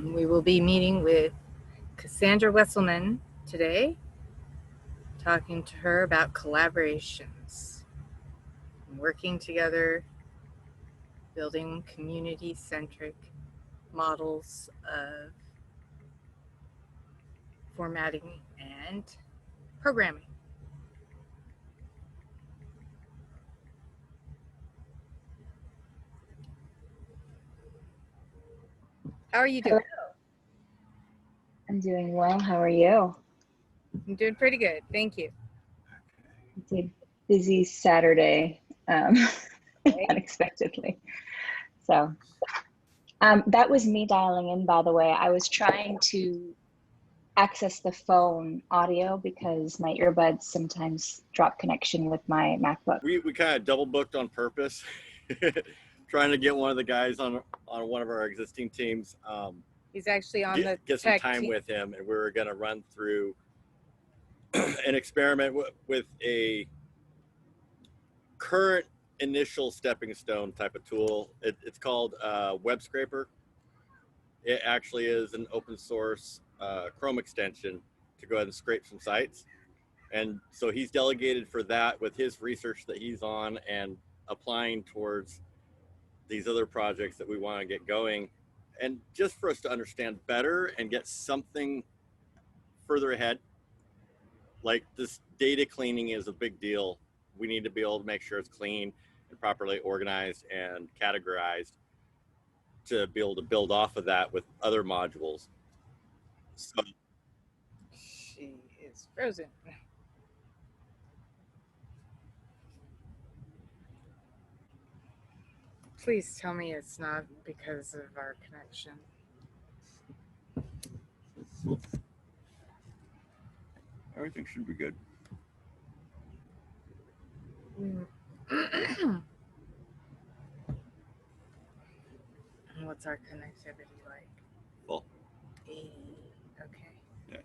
We will be meeting with Cassandra Wesselman today, talking to her about collaborations, working together, building community-centric models of formatting and programming. How are you doing? Hello. I'm doing well. How are you? I'm doing pretty good. Thank you. It's a busy Saturday, unexpectedly. So that was me dialing in, by the way. I was trying to access the phone audio because my earbuds sometimes drop connection with my MacBook. We kind of double booked on purpose, trying to get one of the guys on one of our existing teams. He's actually on get some time with him, and we were going to run through an experiment with a current initial stepping stone type of tool. It's called Web Scraper. It actually is an open source Chrome extension to go ahead and scrape some sites. And so he's delegated for that with his research that he's on and applying towards these other projects that we want to get going. And just for us to understand better and get something further ahead, like this data cleaning is a big deal. We need to be able to make sure it's clean and properly organized and categorized to be able to build off of that with other modules. So she is frozen. Please tell me it's not because of our connection. Everything should be good. What's our connectivity like? Full. Okay. Yeah.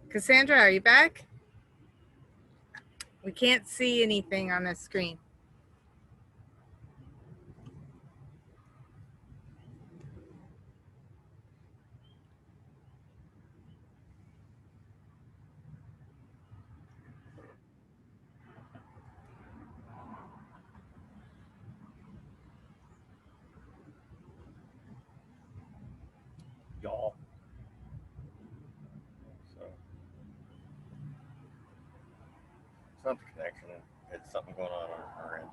Cassandra, are you back? We can't see anything on the screen. Y'all. So it's not the connection, it's something going on our end.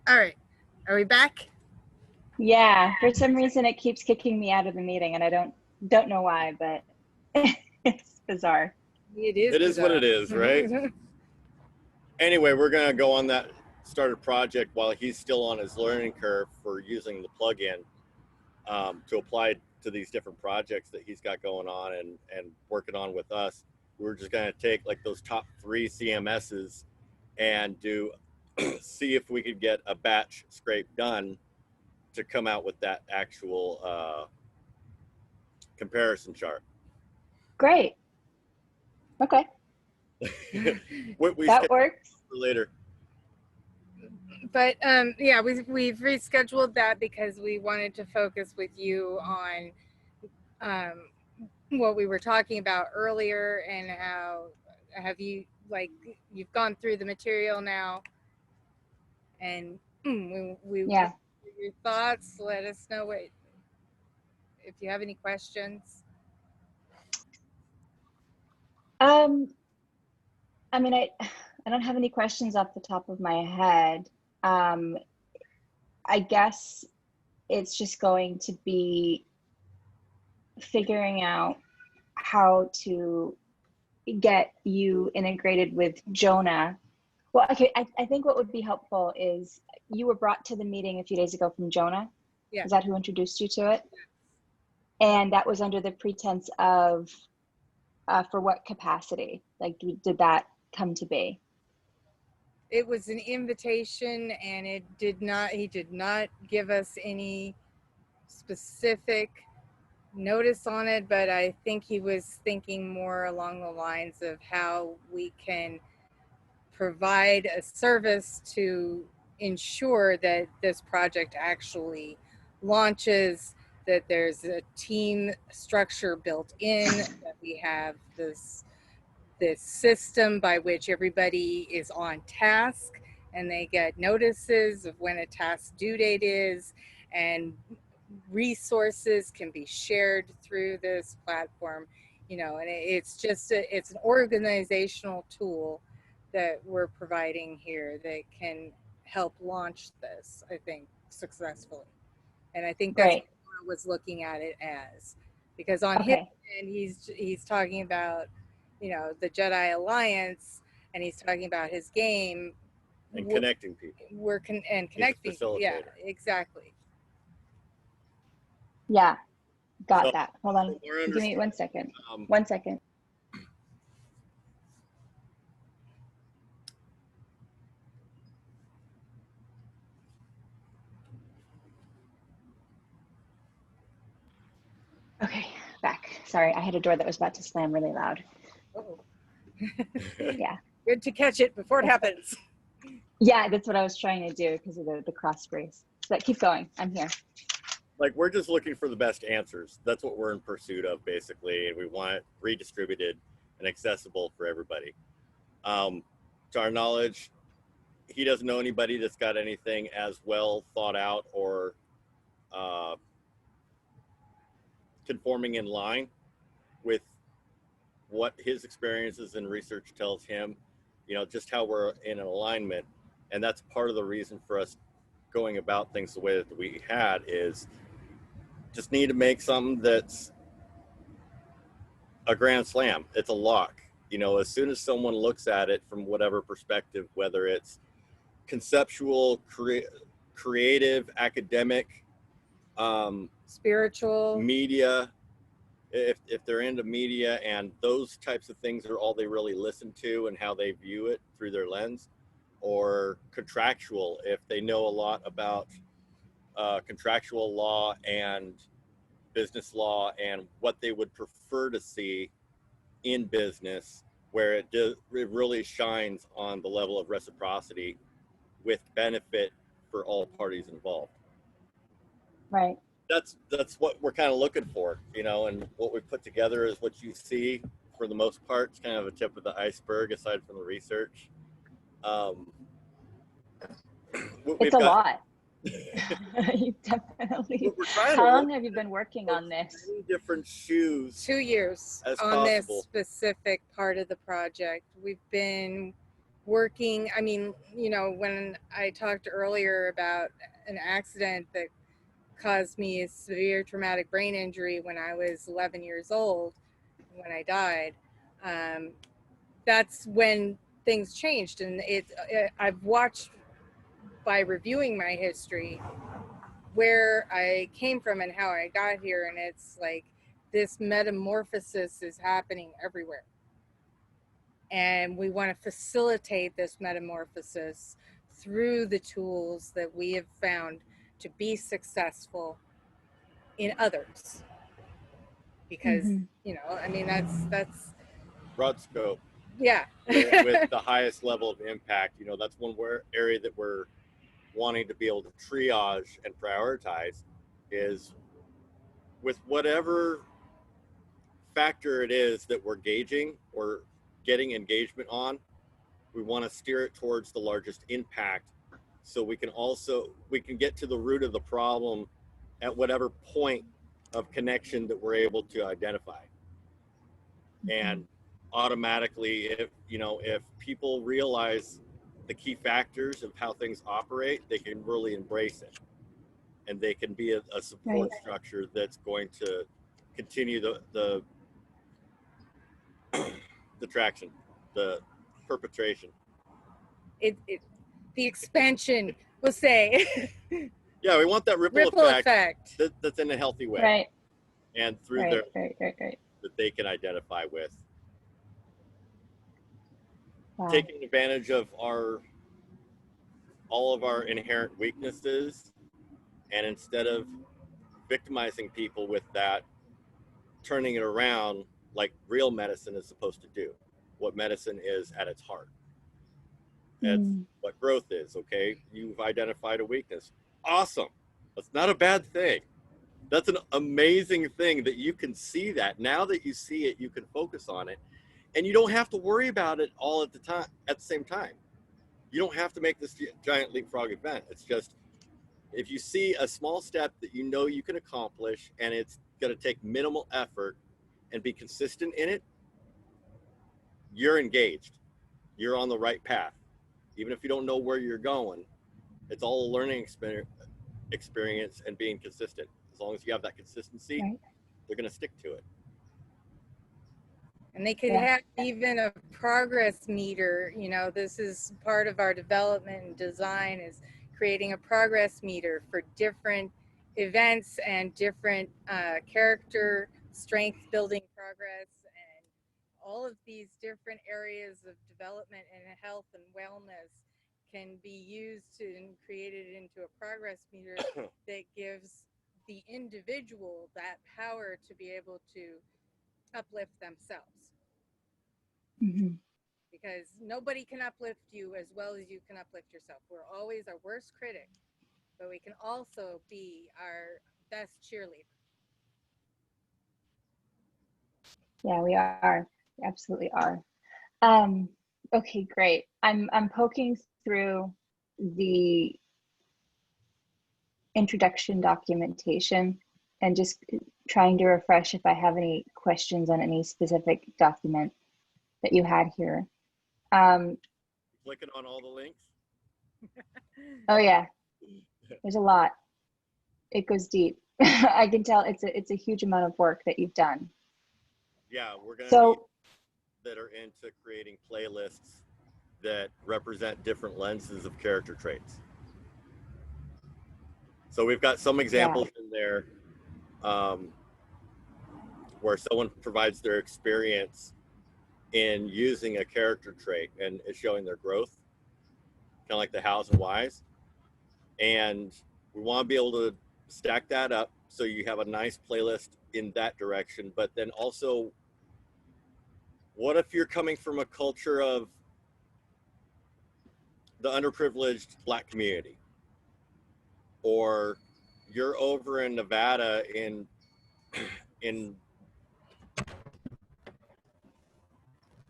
All right, are we back? Yeah, for some reason it keeps kicking me out of the meeting, and I don't know why, but it's bizarre. It is. It is what it is, right? Anyway, we're going to go on that started project while he's still on his learning curve for using the plugin to apply to these different projects that he's got going on and working on with us. We're just going to take like those top 3 CMSs and see if we could get a batch scrape done to come out with that actual comparison chart. Great. Okay. we that works. For later. But yeah, we've rescheduled that because we wanted to focus with you on what we were talking about earlier, and how have you, like, you've gone through the material now, and we yeah. your thoughts. Let us know if you have any questions. I mean, I don't have any questions off the top of my head. I guess it's just going to be figuring out how to get you integrated with Jonah. Well, okay, I think what would be helpful is you were brought to the meeting a few days ago from Jonah. Yeah. Is that who introduced you to it? And that was under the pretense of, for what capacity? Like, did that come to be? It was an invitation, and he did not give us any specific notice on it, but I think he was thinking more along the lines of how we can provide a service to ensure that this project actually launches, that there's a team structure built in, that we have this system by which everybody is on task and they get notices of when a task due date is, and resources can be shared through this platform, and it's an organizational tool that we're providing here that can help launch this, I think, successfully. And I think that's Right. what I was looking at it as, because on his Okay. end, he's talking about, the Jedi Alliance, and he's talking about his game. And connecting people. And He's a connecting. Yeah, facilitator. exactly. Yeah. Got So, that. Hold on. from our Give me 1 second. um, 1 second. Okay, back. Sorry, I had a door that was about to slam really loud. Oh, Yeah. good to catch it before it happens. Yeah, that's what I was trying to do because of the cross brace. So keep going. I'm here. Like, we're just looking for the best answers. That's what we're in pursuit of, basically, and we want it redistributed and accessible for everybody. To our knowledge, he doesn't know anybody that's got anything as well thought out or conforming in line with what his experiences and research tells him, just how we're in an alignment. And that's part of the reason for us going about things the way that we had, is just need to make something that's a grand slam. It's a lock. As soon as someone looks at it from whatever perspective, whether it's conceptual, creative, academic, Spiritual. media, if they're into media and those types of things are all they really listen to and how they view it through their lens, or contractual, if they know a lot about contractual law and business law and what they would prefer to see in business, where it really shines on the level of reciprocity with benefit for all parties involved. Right. That's what we're kind of looking for, and what we put together is what you see for the most part. It's kind of a tip of the iceberg aside from the research. It's a lot. You definitely. We're trying How to long have you been working on this? many different shoes 2 years as on this possible. specific part of the project. We've been working, when I talked earlier about an accident that caused me a severe traumatic brain injury when I was 11 years old, when I died, that's when things changed. And I've watched, by reviewing my history, where I came from and how I got here, and it's like this metamorphosis is happening everywhere. And we want to facilitate this metamorphosis through the tools that we have found to be successful in others. Because, that's Broad scope. Yeah. with the highest level of impact. That's one area that we're wanting to be able to triage and prioritize, is with whatever factor it is that we're gauging or getting engagement on, we want to steer it towards the largest impact, so we can get to the root of the problem at whatever point of connection that we're able to identify. And automatically, if people realize the key factors of how things operate, they can really embrace it, and they can be a support structure that's going to continue the traction, the perpetration. The expansion, we'll say. Yeah, we want that ripple effect. That's in a healthy way, Right. And through right, their right. that they can identify with. Wow. Taking advantage of all of our inherent weaknesses, and instead of victimizing people with that, turning it around like real medicine is supposed to do, what medicine is at its heart. It's what growth is. Okay, you've identified a weakness. Awesome. That's not a bad thing. That's an amazing thing that you can see that. Now that you see it, you can focus on it, and you don't have to worry about it all at the same time. You don't have to make this giant leapfrog event. It's just, if you see a small step that you know you can accomplish, and it's going to take minimal effort and be consistent in it, you're engaged. You're on the right path. Even if you don't know where you're going, it's all a learning experience and being consistent. As long as you have that consistency, Right. they're going to stick to it. And they could have even a progress meter. You know, this is part of our development and design, is creating a progress meter for different events and different character strength building progress, and all of these different areas of development and health and wellness can be used and created into a progress meter that gives the individual that power to be able to uplift themselves. Because nobody can uplift you as well as you can uplift yourself. We're always our worst critic, but we can also be our best cheerleader. Yeah, we are. We absolutely are. Okay, great. I'm poking through the introduction documentation and just trying to refresh if I have any questions on any specific document that you had here. Clicking on all the links. Oh yeah, there's a lot. It goes deep. I can tell it's a huge amount of work that you've done. Yeah, we're going to need that are into creating playlists that represent different lenses of character traits. So we've got some examples in there where someone provides their experience in using a character trait and is showing their growth, kind of like the hows and whys. And we want to be able to stack that up so you have a nice playlist in that direction. But then also, what if you're coming from a culture of the underprivileged Black community, or you're over in Nevada in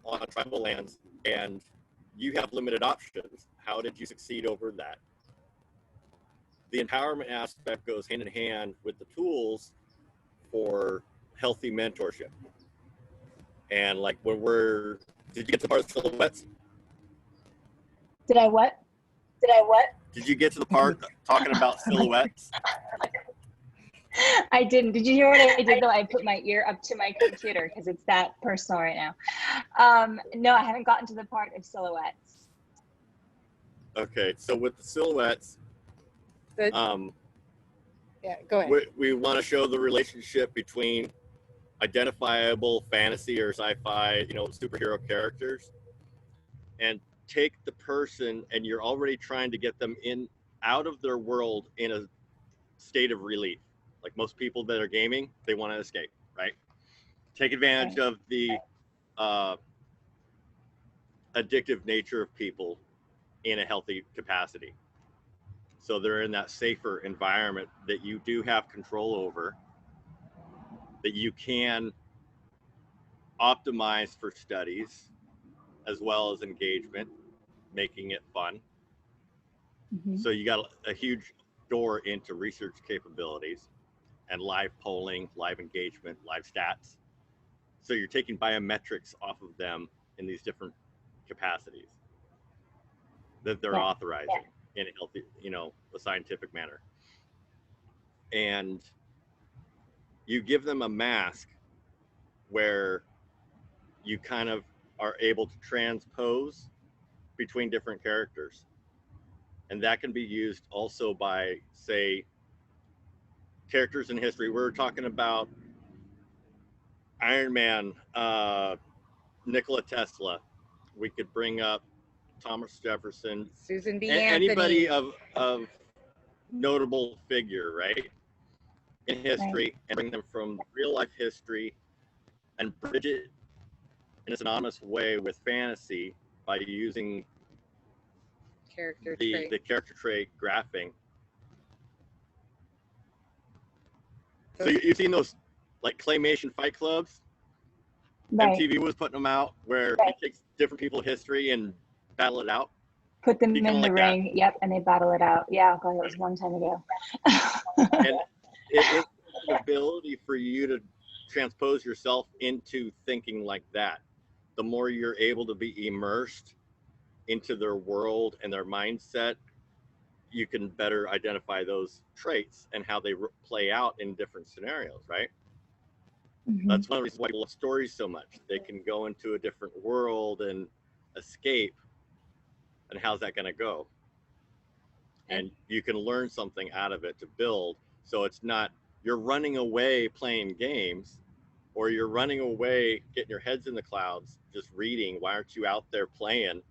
on tribal lands and you have limited options? How did you succeed over that? The empowerment aspect goes hand in hand with the tools for healthy mentorship. And like when did you get to the part of silhouettes? Did I what? Did you get to the part talking about silhouettes? I didn't. Did you hear what I did though? I put my ear up to my computer because it's that personal right now. No, I haven't gotten to the part of silhouettes. Okay, so with the silhouettes, yeah, go ahead. We want to show the relationship between identifiable fantasy or sci-fi, superhero characters, and take the person, and you're already trying to get them out of their world in a state of relief. Like most people that are gaming, they want to escape, right? Take advantage of the addictive nature of people in a healthy capacity. So they're in that safer environment that you do have control over, that you can optimize for studies as well as engagement, making it fun. So you got a huge door into research capabilities and live polling, live engagement, live stats. So you're taking biometrics off of them in these different capacities that they're authorizing in a healthy, a scientific manner. And you give them a mask where you kind of are able to transpose between different characters. And that can be used also by, say, characters in history. We're talking about Iron Man, Nikola Tesla. We could bring up Thomas Jefferson, Susan B. anybody of notable figure, right, in history, and bring them from real life history and bridge it in a synonymous way with fantasy by using Character the trait. character trait graphing. So you've seen those like claymation fight clubs? Right. MTV was putting them out where it takes different people's history and battle it out. Put them in the like ring. that. Yep, and they battle it out. Yeah, God, that was a long time ago. And it's the ability for you to transpose yourself into thinking like that. The more you're able to be immersed into their world and their mindset, you can better identify those traits and how they play out in different scenarios, right? Mhm. That's one of the reasons why I love stories so much. They can go into a different world and escape. And how's that going to go? And you can learn something out of it to build. So it's not you're running away playing games, or you're running away getting your heads in the clouds just reading. Why aren't you out there playing?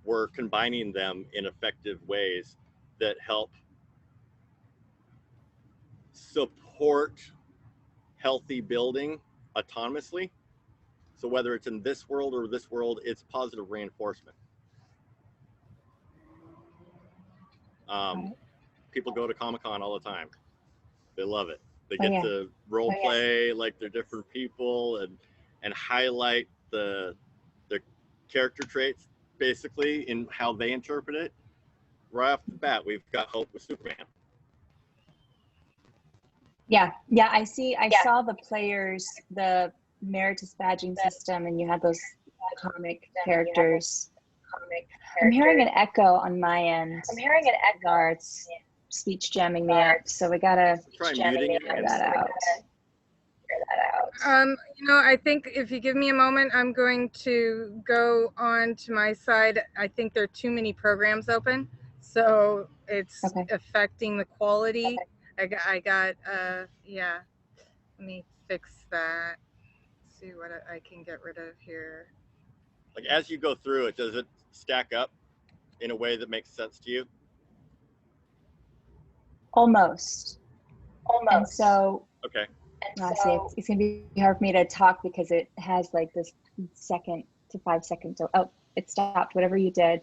We're combining them in effective ways that help support healthy building autonomously. So whether it's in this world or this world, it's positive reinforcement. People go to Comic-Con all the time. They love it. They get to role play like they're different people and highlight their character traits basically in how they interpret it. Right off the bat, we've got Hope with Superman. Yeah, I see. I saw the players, the Meritus badging system, and you had those comic characters. I'm hearing an echo on my end. It's speech jamming me up, so we gotta try muting it. figure that out. I think if you give me a moment, I'm going to go on to my side. I think there are too many programs open, so it's affecting the quality. I got yeah. Let me fix that. Let's see what I can get rid of here. Like as you go through it, does it stack up in a way that makes sense to you? Almost. And so okay. See, it's gonna be hard for me to talk because it has like this 2 to 5 seconds. Oh, it stopped. Whatever you did.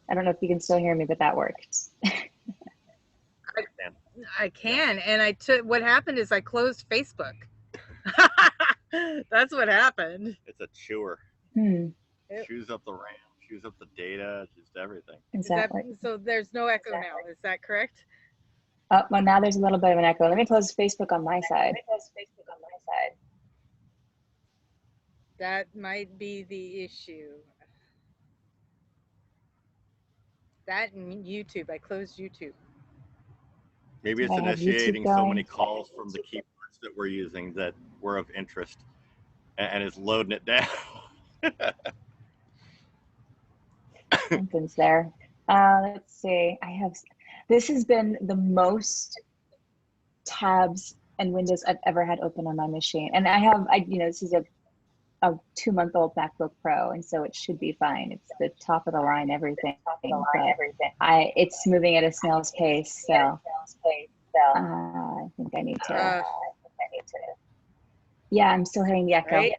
I don't know if you can still hear me, but that worked. I can, and I took. What happened is I closed Facebook. That's what happened. It's a chewer. It chews up the RAM, chews up the data, just everything. Exactly. So there's no echo now. Is that correct? Oh, well, now there's a little bit of an echo. Let me close Facebook on my side. That might be the issue. That and YouTube. I closed YouTube. Maybe it's initiating so many calls from the keywords that we're using that were of interest and it's loading it down. Something's there. Let's see. This has been the most tabs and windows I've ever had open on my machine. And this is a 2-month-old MacBook Pro, and so it should be fine. It's the top of the line, everything. It's moving at a snail's pace, so I think I need to. Yeah, I'm still hearing the echo. Right?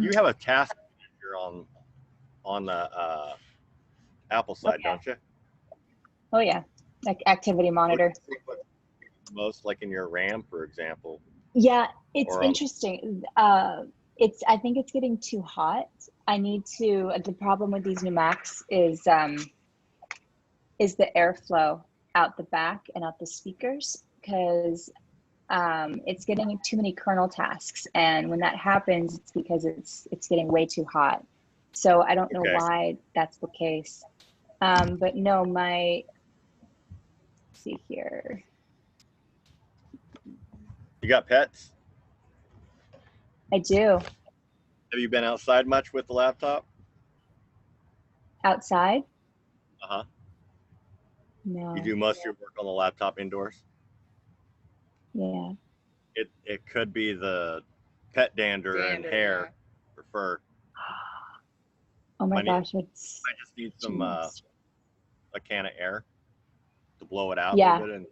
You have a task manager on the Apple side, don't you? Oh yeah, like activity monitor. Most like in your RAM, for example. Yeah, it's interesting. I think it's getting too hot. I need to. The problem with these new Macs is the airflow out the back and out the speakers, because it's getting too many kernel tasks, and when that happens, it's because it's getting way too hot. So I don't know why that's the case. But no, let's see here. You got pets? I do. Have you been outside much with the laptop? Outside? Uh-huh. No. You do most of your work on the laptop indoors? Yeah. It could be the pet dander and hair or fur. Oh my gosh, I just need some a can of air to blow it out a little bit. And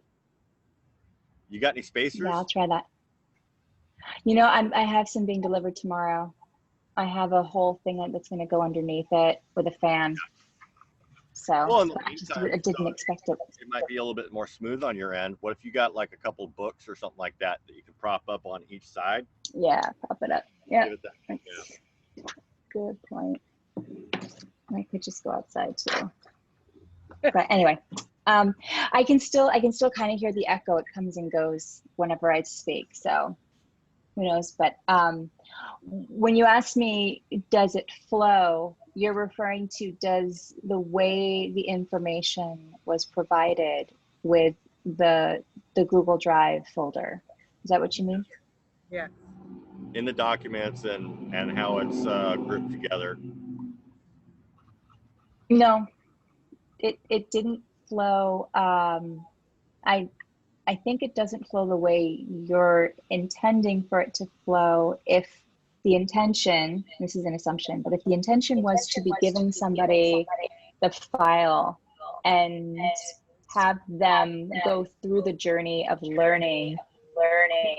you got any spacers? Yeah, I'll try that. You know, I have some being delivered tomorrow. I have a whole thing that's going to go underneath it with a fan. So Well, in the I just meantime, I didn't expect it. it might be a little bit more smooth on your end. What if you got like a couple books or something like that that you can prop up on each side? Yeah, prop it up. Yeah, Give it that. that's good point. I could just go outside too. But anyway, I can still kind of hear the echo. It comes and goes whenever I speak. So who knows? But when you ask me, does it flow? You're referring to does the way the information was provided with the Google Drive folder. Is that what you mean? Yeah. In the documents and how it's grouped together. No, it didn't flow. I think it doesn't flow the way you're intending for it to flow if the intention, this is an assumption, but if the intention was to be giving somebody the file and have them go through the journey of learning who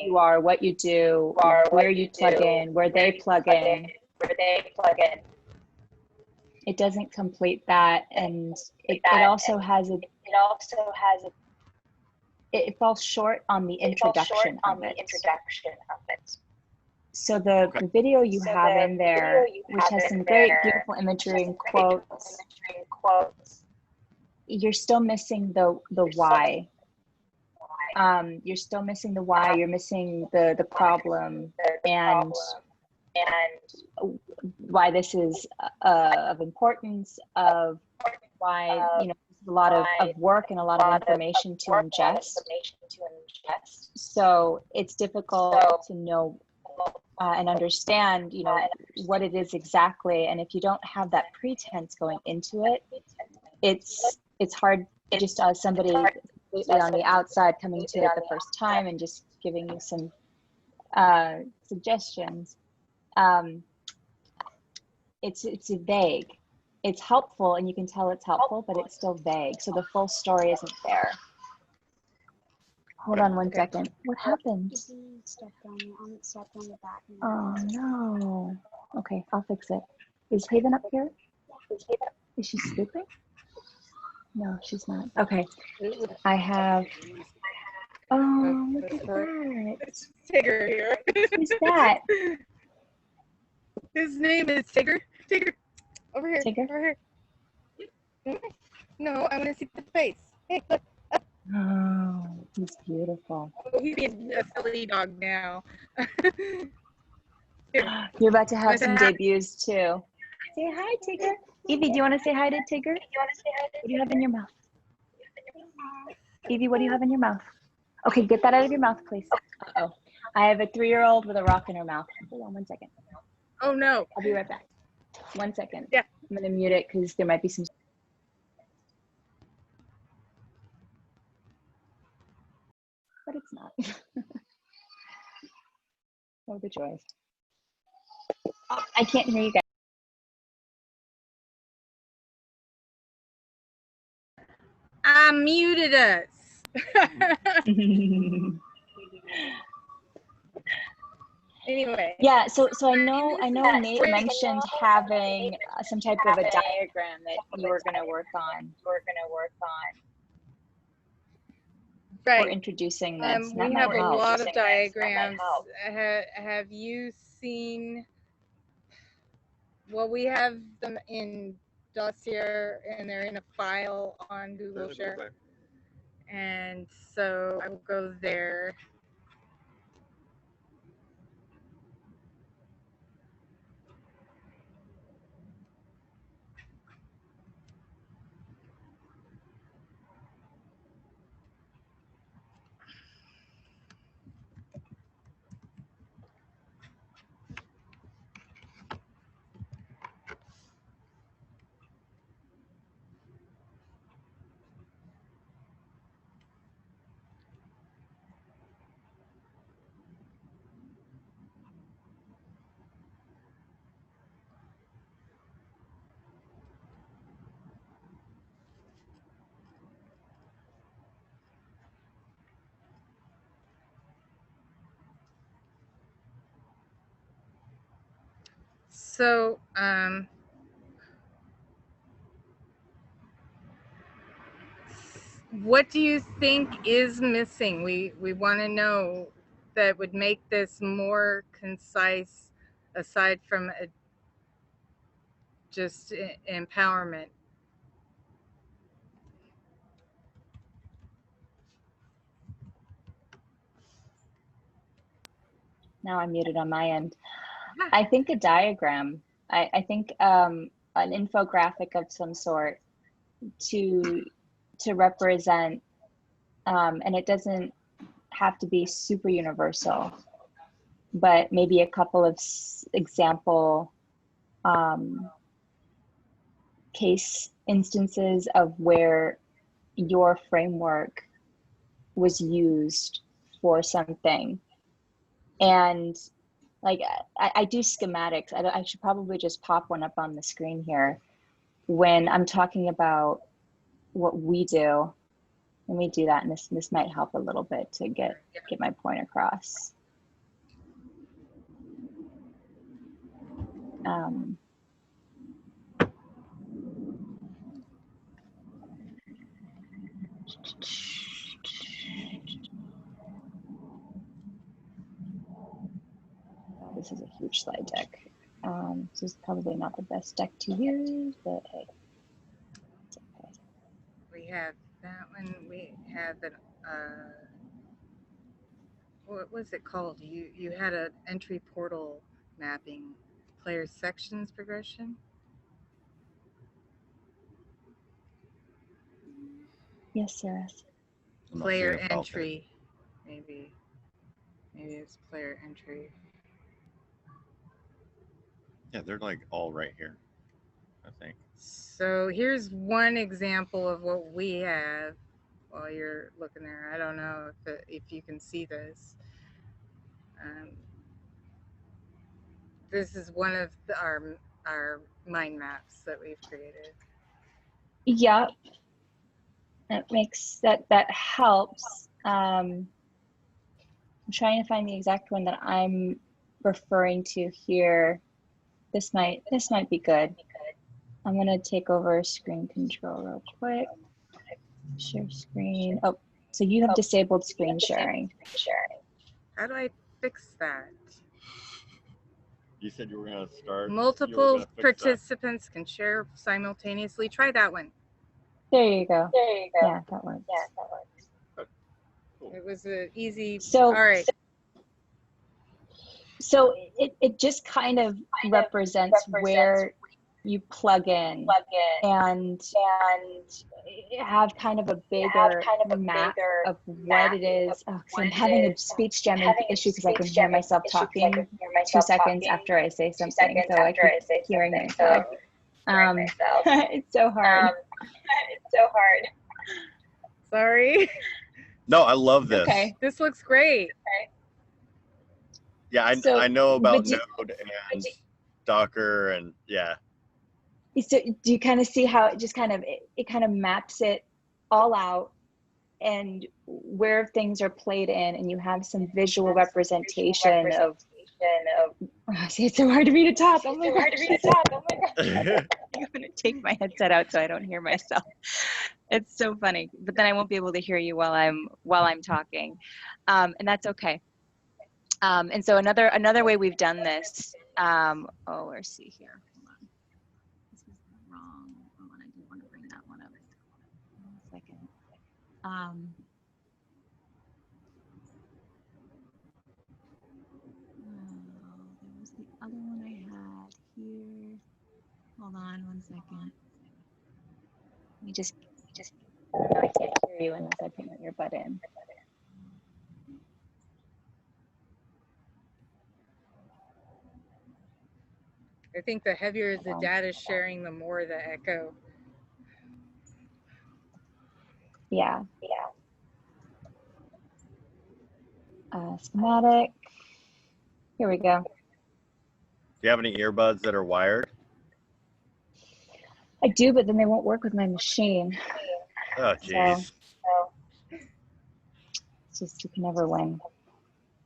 you are, what you do, where you plug in, where they plug in, it doesn't complete that, and it also has a it falls short on the introduction of it. So the video you have in there, which has some great, beautiful imagery and quotes, you're still missing the why. You're still missing the why. You're missing the problem and why this is of importance, of why a lot of work and a lot of information to ingest. So it's difficult to know and understand, what it is exactly. And if you don't have that pretense going into it, it's hard just as somebody completely on the outside coming to it the first time and just giving you some suggestions. It's vague. It's helpful, and you can tell it's helpful, but it's still vague. So the full story isn't there. Hold on one second. What happened? Oh no. Okay, I'll fix it. Is Haven up here? Is she sleeping? No, she's not. Okay. I have. Oh, look at that. Tigger here. Who's that? His name is Tigger. Tigger. Over here. Tigger? Over here. No, I want to see the face. Hey, look. Oh, he's beautiful. Oh, he's being a silly dog now. You're about to have some debuts too. Say hi, Tigger. Evie, do you want to say hi to Tigger? What do you have in your mouth? Evie, what do you have in your mouth? Okay, get that out of your mouth, please. Uh-oh. I have a 3-year-old with a rock in her mouth. Hold on one second. Oh, no. I'll be right back. 1 second. Yeah. I'm going to mute it because there might be some. But it's not. Oh, the joys. Oh, I can't hear you guys. I muted us. Anyway. Yeah, so I know Nate mentioned having some type of a diagram that you were going to work on. Right. For introducing this. We have a lot of diagrams. Have you seen? Well, we have them in Dossier, and they're in a file on Google Share. And so I will go there. So, what do you think is missing? We want to know that would make this more concise, aside from just empowerment. Now I'm muted on my end. I think a diagram. I think an infographic of some sort to represent, and it doesn't have to be super universal, but maybe a couple of example case instances of where your framework was used for something. And like I do schematics. I should probably just pop one up on the screen here when I'm talking about what we do. Let me do that, and this might help a little bit to get my point across. This is a huge slide deck. This is probably not the best deck to use, but hey, it's okay. We have that one. We have an what was it called? You had an entry portal mapping, player sections progression. Yes, Sarah. Player entry, maybe it's player entry. Yeah, they're like all right here, I think. So here's one example of what we have while you're looking there. I don't know if you can see this. This is one of our mind maps that we've created. Yep, that helps. I'm trying to find the exact one that I'm referring to here. This might be good. I'm gonna take over screen control real quick. Share screen. Oh, so you have disabled screen sharing. How do I fix that? You said you were going to start. Multiple participants can share simultaneously. Try that one. There you go. Yeah, that works. It was an easy. So, all right. So it just kind of represents where you plug in and have kind of a bigger map of what it is. Oh, so I'm having a speech jamming issue because I can hear myself talking 2 seconds after I say something. So I keep hearing myself. It's so hard. Sorry. No, I love this. Okay. This looks great. Yeah, I know about Node and Docker and yeah. So do you kind of see how it just kind of maps it all out and where things are played in, and you have some visual representation of see, it's so hard to read a talk. Oh my god. I'm gonna take my headset out so I don't hear myself. It's so funny, but then I won't be able to hear you while I'm talking, and that's okay. And so another way we've done this. Let's see here. Hold on. This is wrong. Hold on, I didn't want to bring that one up. 1 second. There was the other one I had here. Hold on 1 second. Let me just. I can't hear you unless I put my earbud in. I think the heavier the data sharing, the more the echo. Yeah. Schematic. Here we go. Do you have any earbuds that are wired? I do, but then they won't work with my machine. Oh, jeez. So, it's just, you can never win,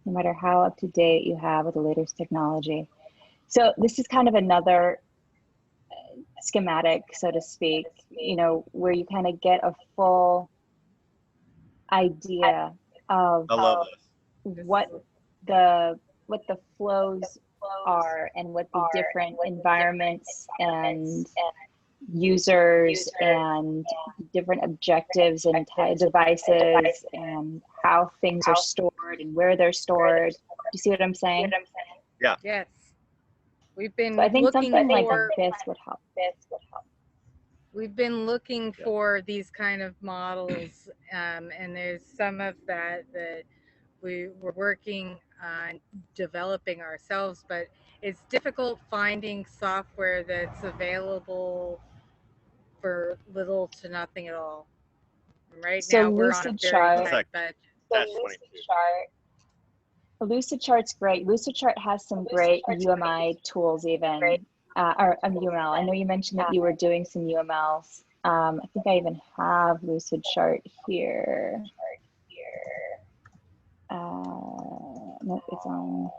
no matter how up to date you have with the latest technology. So this is kind of another schematic, so to speak, you know, where you kind of get a full idea of I love what the flows are and what the different environments and users and different objectives and devices and how things are stored and where they're stored. Do you see what I'm saying? Yeah. Yes. We've been So I think looking something like for this would help. we've been looking Yeah. for these kind of models, and there's some of that we were working on developing ourselves, but it's difficult finding software that's available for little to nothing at all. Right So now, we're on a Lucid very Chart. It's tight like budget. Dash 22. Lucid Chart's great. Lucid Chart has some great UMI tools even, or UML. I know you mentioned that you were doing some UMLs. I think I even have Lucid Chart here. Nope, it's on.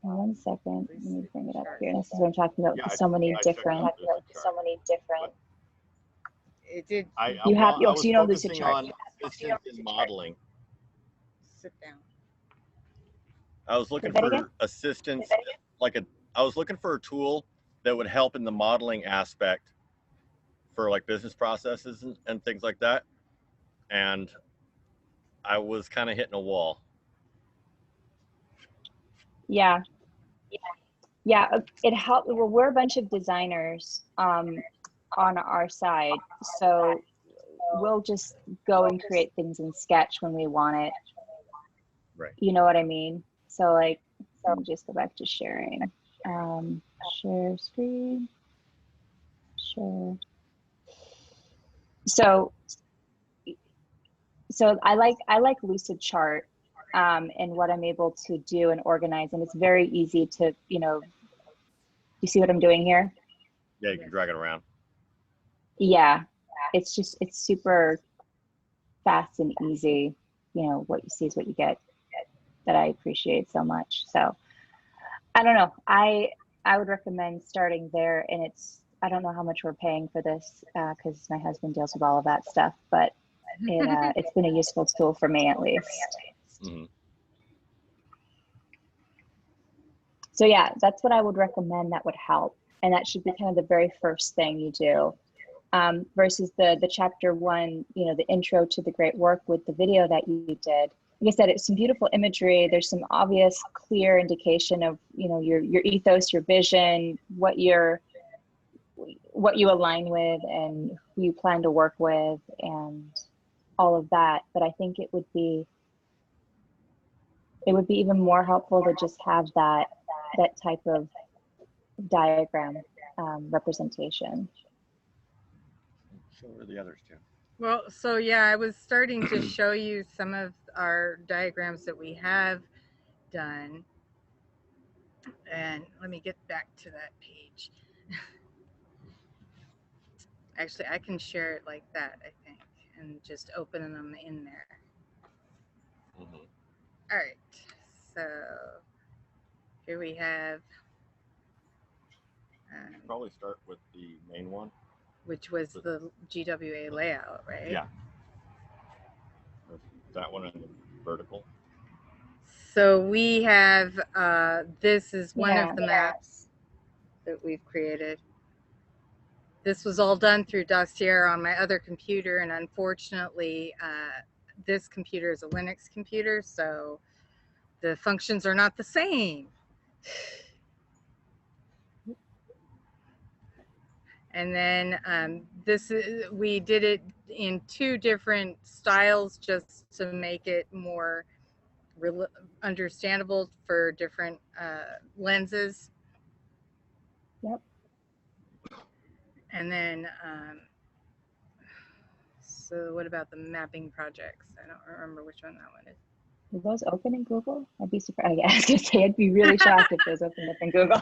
One second, let me bring it up here. This is what I'm talking about. Yeah, With so many different. It did. You have. I Oh, was so you know Lucid focusing Chart. on assistance in modeling. Sit down. I was looking Say that again? for assistance, I was looking for a tool that would help in the modeling aspect for like business processes and things like that. And I was kind of hitting a wall. Yeah. It helped. Well, we're a bunch of designers on our side, so we'll just go and create things in Sketch when we want it. Right. You know what I mean? So like, let me just go back to sharing. Share screen. Share. So I like Lucid Chart and what I'm able to do and organize, and it's very easy to, you see what I'm doing here? Yeah, you can drag it around. Yeah, it's super fast and easy. What you see is what you get, that I appreciate so much. So I don't know. I would recommend starting there, and I don't know how much we're paying for this because my husband deals with all of that stuff, but it's been a useful tool for me at least. Mm-hmm. So yeah, that's what I would recommend. That would help, and that should be kind of the very first thing you do, versus the chapter 1, the intro to the great work with the video that you did. Like I said, it's some beautiful imagery. There's some obvious, clear indication of your ethos, your vision, what you align with, and who you plan to work with, and all of that. But I think it would be even more helpful to just have that type of diagram representation. So where are the others too? Well, so yeah, I was starting to show you some of our diagrams that we have done. And let me get back to that page. Actually, I can share it like that, I think, and just open them in there. Mm-hmm. All right, so here we have. Probably start with the main one, which was the GWA layout, right? Yeah. That one in the vertical. So we have, this is one of the maps that we've created. This was all done through Dossier on my other computer, and unfortunately, this computer is a Linux computer, so the functions are not the same. And then we did it in 2 different styles just to make it more understandable for different lenses. Yep. And then, so what about the mapping projects? I don't remember which one that one is. Are those open in Google? I'd be surprised. I was gonna say, I'd be really shocked if those opened up in Google.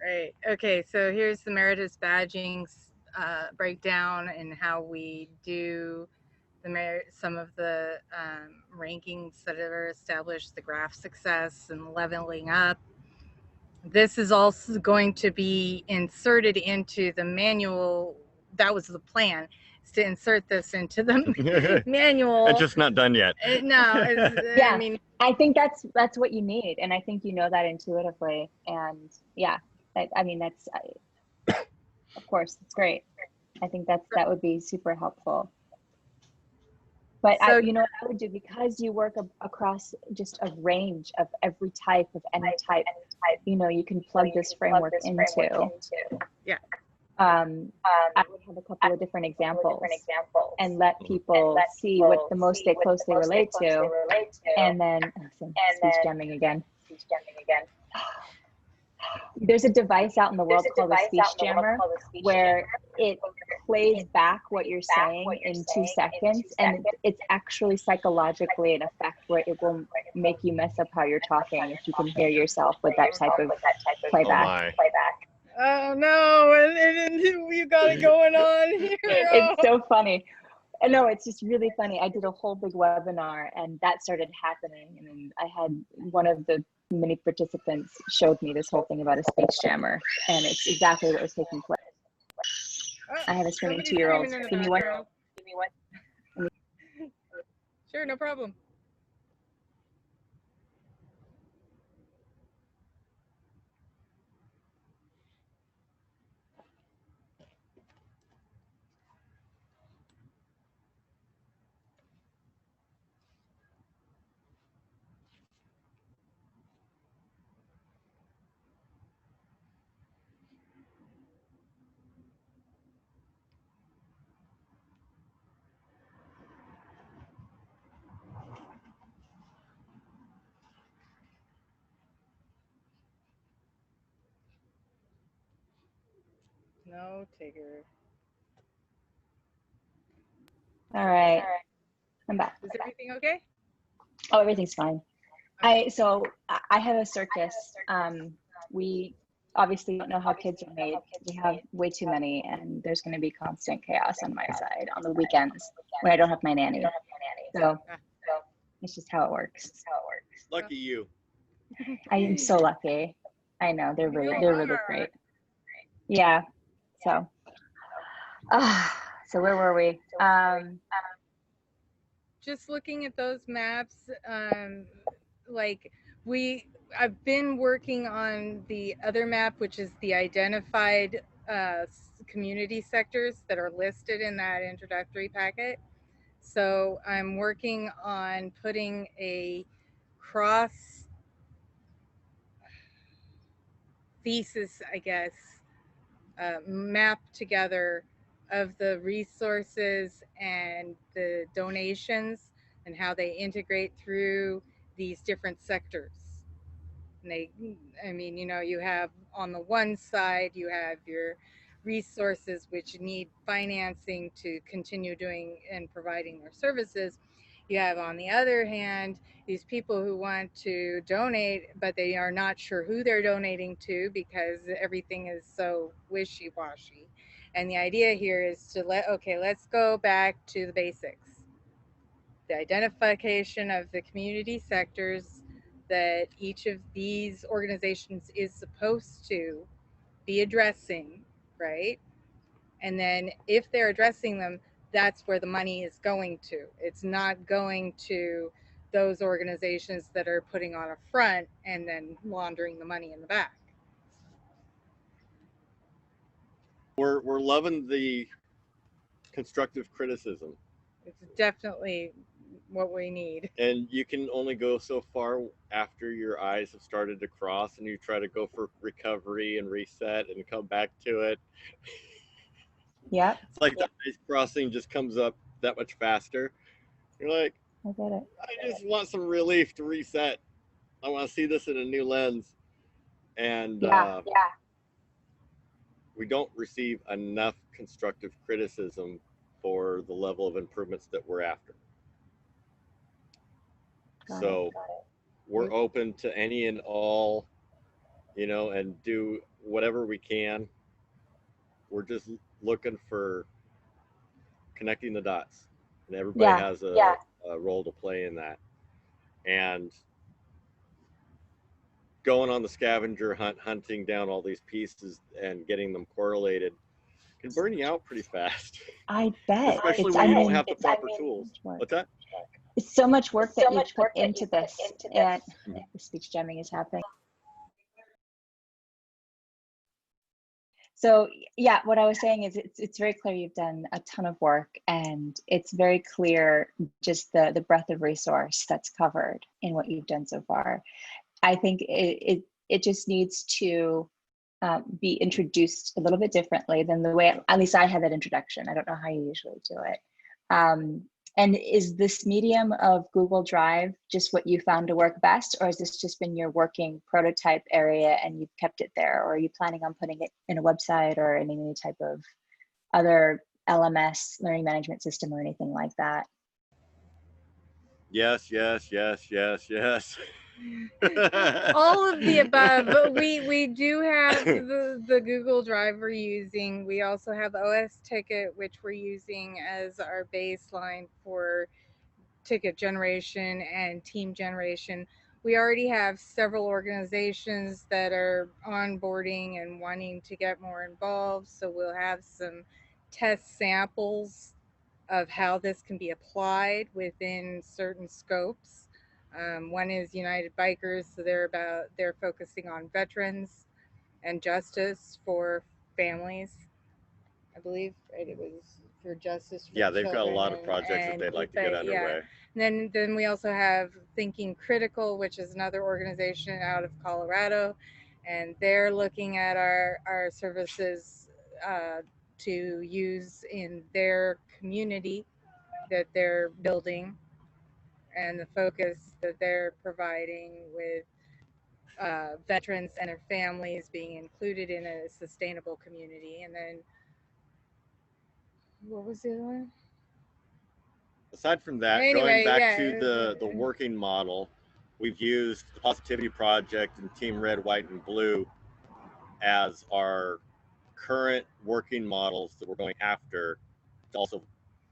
Right. Okay. So here's the Meritus badging breakdown and how we do some of the rankings that are established, the graph success and leveling up. This is also going to be inserted into the manual. That was the plan, is to insert this into the manual. It's just not done yet. No, Yeah. I mean, I think that's what you need, and I think you know that intuitively. And yeah, I mean that's of course it's great. I think that would be super helpful. But so you know what I would do, because you work across just a range of every type of any type. You know, you can plug this framework into. Yeah. I would have a couple of different examples and let people see what the most they closely relate to, and then speech jamming again. There's a device out in the world called a speech jammer where it plays back what you're saying in 2 seconds, and it's actually psychologically an effect where it will make you mess up how you're talking if you can hear yourself with that type of playback. Oh no, and you got it going on here. It's so funny. No, it's just really funny. I did a whole big webinar and that started happening, and then I had one of the many participants showed me this whole thing about a speech jammer, and it's exactly what was taking place. I have a screaming 2-year-old. Give me one. Sure, no problem. No, Tigger. All right. I'm back. Is everything okay? Oh, everything's fine. So I have a circus. We obviously don't know how kids are made. We have way too many, and there's going to be constant chaos on my side on the weekends when I don't have my nanny. So it's just how it works. Lucky you. I am so lucky. I know they're really great. Yeah. So, so where were we? Just looking at those maps, like I've been working on the other map, which is the identified community sectors that are listed in that introductory packet. So I'm working on putting a cross thesis, I guess, map together of the resources and the donations and how they integrate through these different sectors. And I mean, you know, you have on the one side, you have your resources which need financing to continue doing and providing their services. You have on the other hand these people who want to donate, but they are not sure who they're donating to because everything is so wishy-washy. And the idea here is to let's go back to the basics. The identification of the community sectors that each of these organizations is supposed to be addressing, right? And then if they're addressing them, that's where the money is going to. It's not going to those organizations that are putting on a front and then laundering the money in the back. We're loving the constructive criticism. It's definitely what we need. And you can only go so far after your eyes have started to cross and you try to go for recovery and reset and come back to it. Yeah. It's like the eyes crossing just comes up that much faster. You're like, I get it. I just want some relief to reset. I want to see this in a new lens. And we don't receive enough constructive criticism for the level of improvements that we're after. So we're open to any and all, you know, and do whatever we can. We're just looking for connecting the dots, and everybody has a role to play in that. And going on the scavenger hunt, hunting down all these pieces and getting them correlated can burn you out pretty fast. I bet. Especially It's, when I you don't mean, have the proper tools. work. What's that? It's so much work that you put into this, and the speech jamming is happening. So yeah, what I was saying is it's very clear you've done a ton of work, and it's very clear just the breadth of resource that's covered in what you've done so far. I think it just needs to be introduced a little bit differently than the way, at least I had that introduction. I don't know how you usually do it. And is this medium of Google Drive just what you found to work best, or has this just been your working prototype area and you've kept it there? Or are you planning on putting it in a website or in any type of other LMS, learning management system, or anything like that? Yes, yes, yes, yes, yes. All of the above. We do have the Google Drive we're using. We also have OS Ticket, which we're using as our baseline for ticket generation and team generation. We already have several organizations that are onboarding and wanting to get more involved, so we'll have some test samples of how this can be applied within certain scopes. One is United Bikers, so they're focusing on veterans and justice for families. I believe, right? It was for justice for Yeah, they've got a lot of children projects that they'd like to get underway. And then we also have Thinking Critical, which is another organization out of Colorado, and they're looking at our services to use in their community that they're building, and the focus that they're providing with veterans and their families being included in a sustainable community. And then what was the other one? Aside from that, Anyway, going back yeah. to the working model, we've used the Positivity Project and Team Red, White, and Blue as our current working models that we're going after to also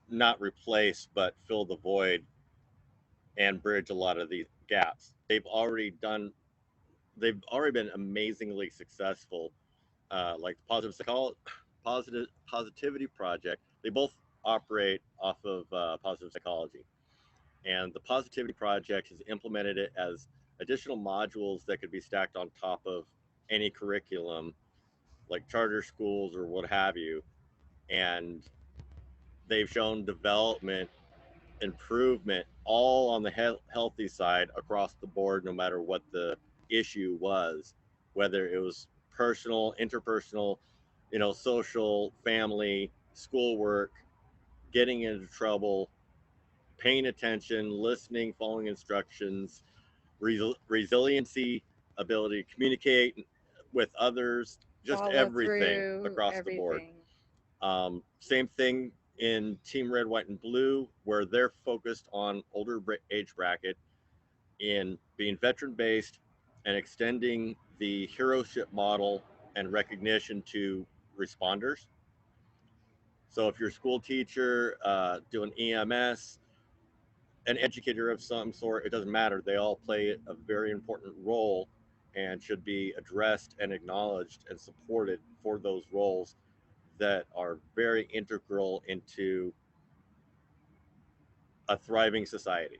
not replace but fill the void and bridge a lot of these gaps. They've already been amazingly successful. Like the Positivity Project, they both operate off of positive psychology. And the Positivity Project has implemented it as additional modules that could be stacked on top of any curriculum, like charter schools or what have you. And they've shown development, improvement, all on the healthy side across the board, no matter what the issue was, whether it was personal, interpersonal, social, family, schoolwork, getting into trouble, paying attention, listening, following instructions, resiliency, ability to communicate with others, just Follow everything through, across the board. Same thing in Team Red, White, and Blue, where they're focused on older age bracket in being veteran-based and extending the heroship model and recognition to responders. So if you're a school teacher, doing EMS, an educator of some sort, it doesn't matter. They all play a very important role and should be addressed and acknowledged and supported for those roles that are very integral into a thriving society.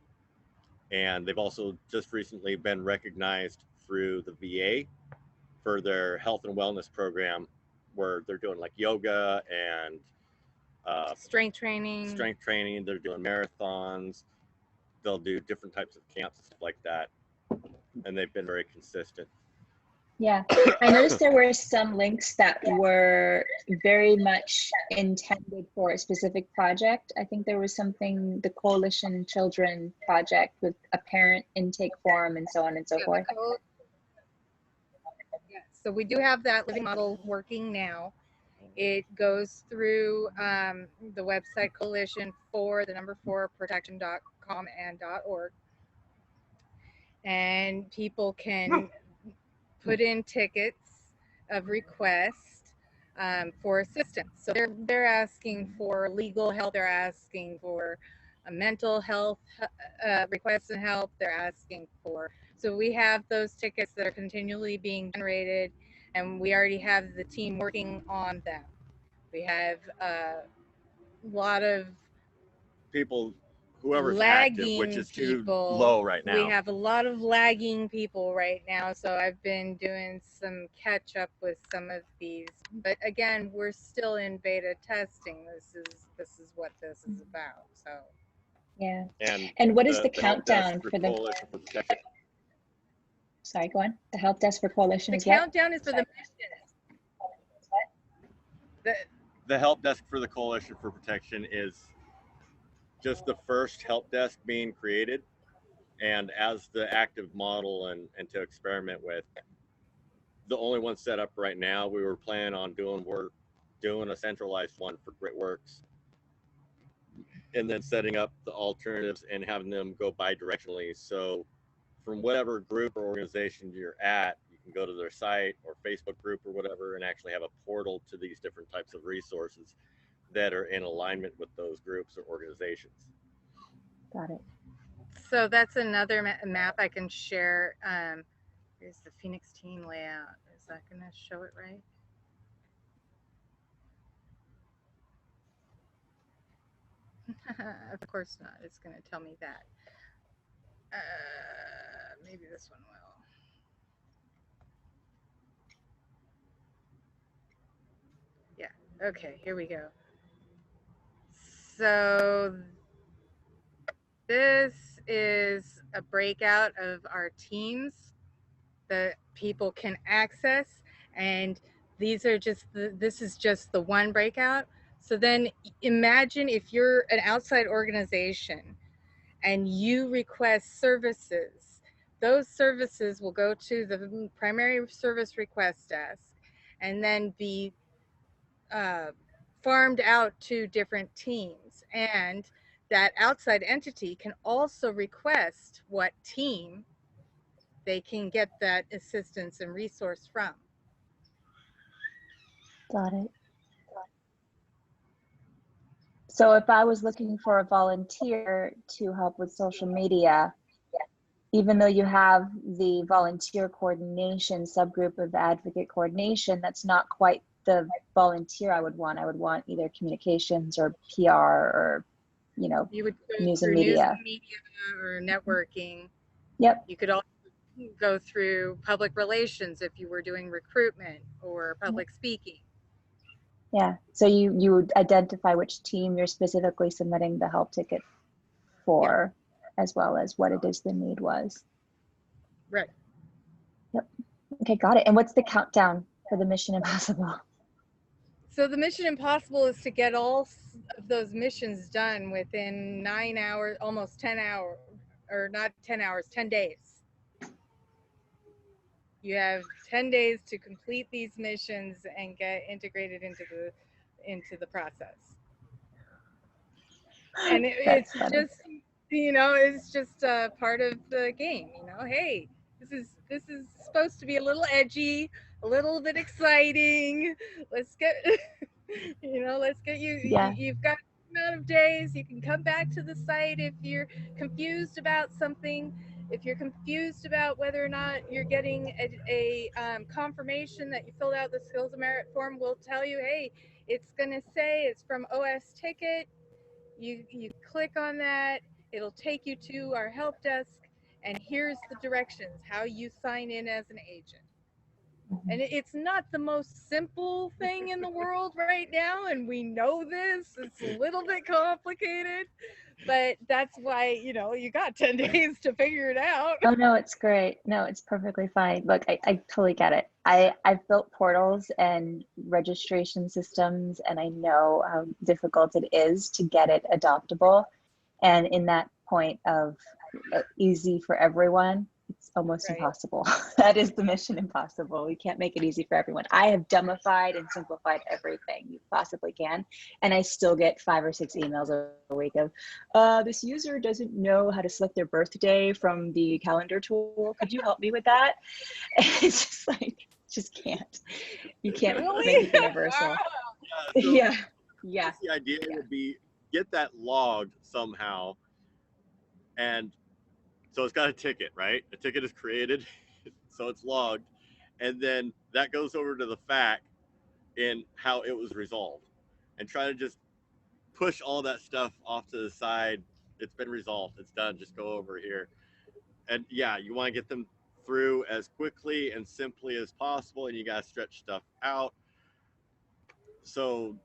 And they've also just recently been recognized through the VA for their health and wellness program, where they're doing like yoga and strength training. They're doing marathons. They'll do different types of camps and stuff like that. And they've been very consistent. Yeah, I noticed there were some links that were very much intended for a specific project. I think there was something, the Coalition Children project with a parent intake form and so on and so forth. So we do have that living model working now. It goes through the website coalition for the number 4 protection.com and .org. And people can put in tickets of request for assistance. So they're asking for legal help. They're asking for a mental health requests and help. They're asking for So we have those tickets that are continually being generated, and we already have the team working on them. We have a lot of People, whoever's active, which lagging is too people. low right We now. have a lot of lagging people right now, so I've been doing some catch up with some of these. But again, we're still in beta testing. This is what this is about. So Yeah. And And what is the the help desk countdown for for the, Coalition for Protection. sorry, go on. The help desk for Coalition the is what? countdown is for the missions. The help desk for the Coalition for Protection is just the first help desk being created, and as the active model and to experiment with. The only one set up right now. We were planning on doing a centralized one for Grit Works, and then setting up the alternatives and having them go bi-directionally. So from whatever group or organization you're at, you can go to their site or Facebook group or whatever and actually have a portal to these different types of resources that are in alignment with those groups or organizations. Got it. So that's another map I can share. Here's the Phoenix team layout. Is that going to show it right? Of course not. It's going to tell me that. Maybe this one will. Yeah. Okay, here we go. So this is a breakout of our teams that people can access, and these are just this is just the one breakout. So then imagine if you're an outside organization and you request services, those services will go to the primary service request desk and then be farmed out to different teams. And that outside entity can also request what team they can get that assistance and resource from. Got it. So if I was looking for a volunteer to help with social media, even though you have the volunteer coordination subgroup of advocate coordination, that's not quite the volunteer I would want. I would want either communications or PR or, you know, You would go news and through media. news and media or networking. Yep. You could also go through public relations if you were doing recruitment or public speaking. Yeah. So you would identify which team you're specifically submitting the help ticket for, as well as what it is the need was. Right. Yep. Okay, got it. And what's the countdown for the Mission Impossible? So the Mission Impossible is to get all of those missions done within 9 hours, almost 10 hours, or not 10 hours, 10 days. You have 10 days to complete these missions and get integrated into the process. And it's just, you know, it's just a part of the game. You know, hey, this is supposed to be a little edgy, a little bit exciting. Let's get, you know, let's get you. Yeah. You've got an amount of days. You can come back to the site if you're confused about something. If you're confused about whether or not you're getting a confirmation that you filled out the skills of merit form, we'll tell you, hey, it's going to say it's from OS Ticket. You click on that, it'll take you to our help desk, and here's the directions how you sign in as an agent. And it's not the most simple thing in the world right now, and we know this. It's a little bit complicated, but that's why, you know, you got 10 days to figure it out. Oh, no, it's great. No, it's perfectly fine. Look, I totally get it. I've built portals and registration systems, and I know how difficult it is to get it adoptable. And in that point of easy for everyone, it's almost impossible. That is the Mission Impossible. We can't make it easy for everyone. I have dumbified and simplified everything you possibly can. And I still get 5 or 6 emails a week of, this user doesn't know how to select their birthday from the calendar tool. Could you help me with that? And it's just like, just can't. You can't make it universal. Yeah. Yeah. The idea would be get that logged somehow and So it's got a ticket, right? A ticket is created, so it's logged, and then that goes over to the FAQ in how it was resolved, and try to just push all that stuff off to the side. It's been resolved. It's done. Just go over here. And yeah, you want to get them through as quickly and simply as possible, and you got to stretch stuff out. So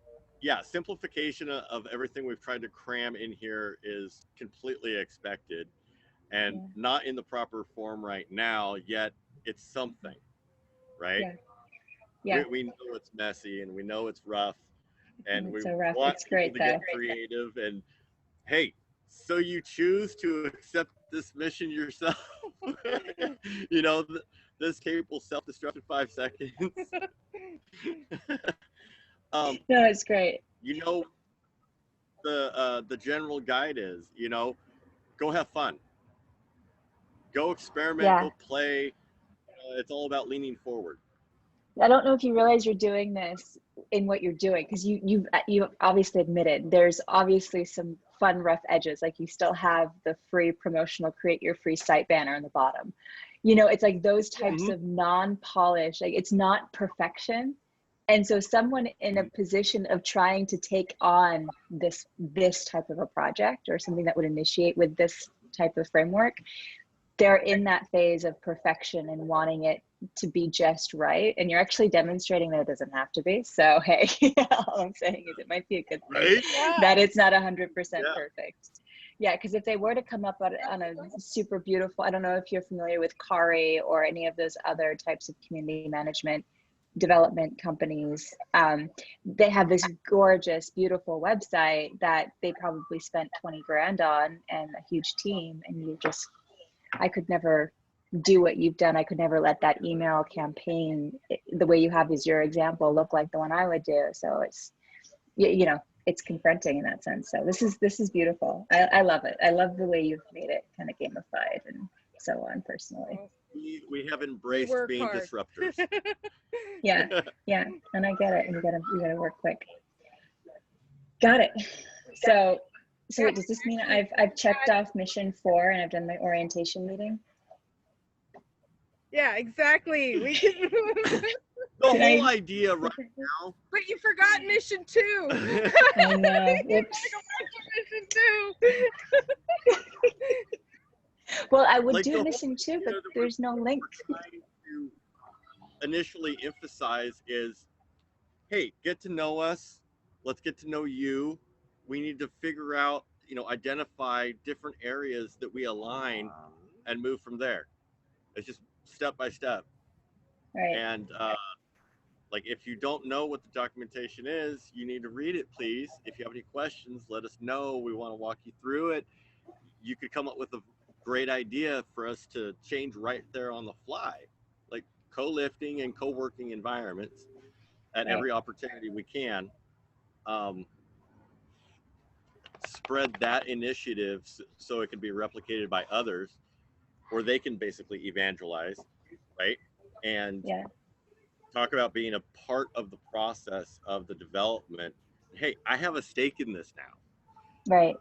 yeah, simplification of everything we've tried to cram in here is completely expected, and not in the proper form right now, yet it's something, right? We know it's messy and we know it's rough, and we so rough. want It's people great to though. get creative. And hey, so you choose to accept this mission yourself. You know, this cape will self-destruct in 5 seconds. No, it's great. You know, the general guide is, you know, go have fun, go experiment, go play. It's all about leaning forward. I don't know if you realize you're doing this in what you're doing, because you obviously admitted there's obviously some fun rough edges. Like you still have the free promotional create your free site banner on the bottom. You know, it's like those types of non-polished, like it's not perfection. And so someone in a position of trying to take on this type of a project, or something that would initiate with this type of framework, they're in that phase of perfection and wanting it to be just right. And you're actually demonstrating that it doesn't have to be. So, hey, all I'm saying is it might be a good thing that it's not 100% perfect. Yeah, because if they were to come up on a super beautiful, I don't know if you're familiar with Kari or any of those other types of community management development companies, they have this gorgeous, beautiful website that they probably spent 20 grand on and a huge team, and I could never do what you've done. I could never let that email campaign, the way you have as your example, look like the one I would do. So it's, you know, it's confronting in that sense. So this is beautiful. I love it. I love the way you've made it kind of gamified and so on personally. We have embraced being disruptors. Yeah, and I get it. And you gotta work quick. Got it. So wait, does this mean I've checked off mission 4 and I've done my orientation meeting? Yeah, exactly. We can the whole idea right now. But you forgot mission 2. I know. Oops. Mission 2. Well, I would do mission 2, but there's no link. To initially emphasize is, hey, get to know us. Let's get to know you. We need to figure out, you know, identify different areas that we align and move from there. It's just step by step. Right. And like, if you don't know what the documentation is, you need to read it, please. If you have any questions, let us know. We want to walk you through it. You could come up with a great idea for us to change right there on the fly, like co-lifting and co-working environments at every opportunity we can. Spread that initiative so it can be replicated by others, or they can basically evangelize, right? And talk about being a part of the process of the development. Hey, I have a stake in this now. Right.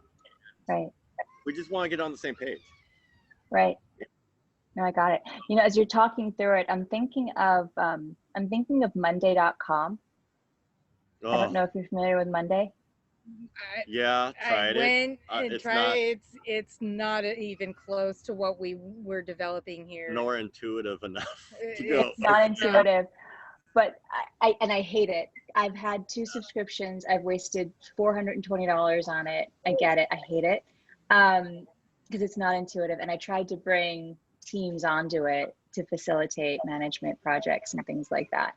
We just want to get on the same page. Right. No, I got it. You know, as you're talking through it, I'm thinking of Monday.com. I don't know if you're familiar with Monday. Tried it. It's not even close to what we were developing here. Nor intuitive enough. It's not intuitive, but I hate it. I've had 2 subscriptions. I've wasted $420 on it. I get it. I hate it because it's not intuitive. And I tried to bring teams onto it to facilitate management projects and things like that.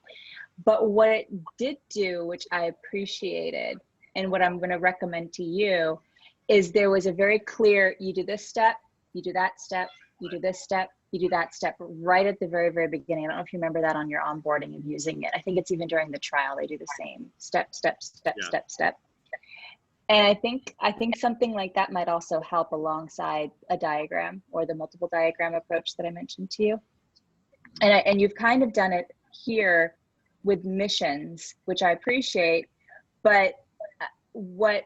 But what it did do, which I appreciated, and what I'm going to recommend to you, is there was a very clear, you do this step, you do that step, you do this step, you do that step right at the very, very beginning. I don't know if you remember that on your onboarding and using it. I think it's even during the trial, they do the same step, step, step, step, step. And I think something like that might also help alongside a diagram or the multiple diagram approach that I mentioned to you. And you've kind of done it here with missions, which I appreciate, but what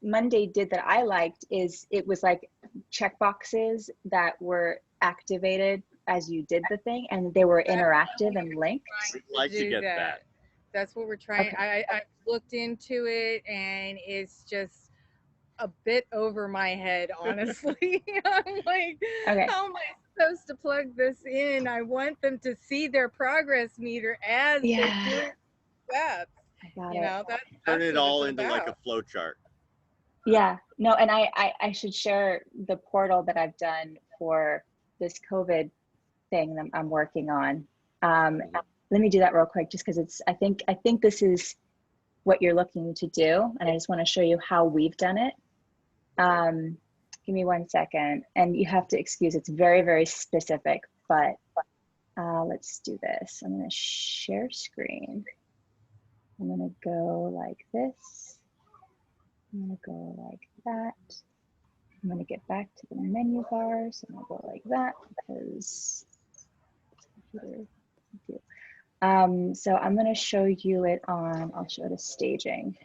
Monday did that I liked is it was like check boxes that were activated as you did the thing, and they were interactive and linked. We'd like to get that. That's what we're trying. Okay. I looked into it, and it's just a bit over my head, honestly. I'm like, Okay. how am I supposed to plug this in? I want them to see their progress meter as they're doing steps. I got You it. know, that's Turn it what all it's into like a about. flow chart. Yeah, no, and I should share the portal that I've done for this COVID thing that I'm working on. Let me do that real quick, just because I think this is what you're looking to do, and I just want to show you how we've done it. Give me 1 second, and you have to excuse, it's very, very specific, but let's do this. I'm going to share screen. I'm going to go like this. I'm going to go like that. I'm going to get back to the menu bar. So I'm going to go like that because so I'm going to show you it on, I'll show it as staging.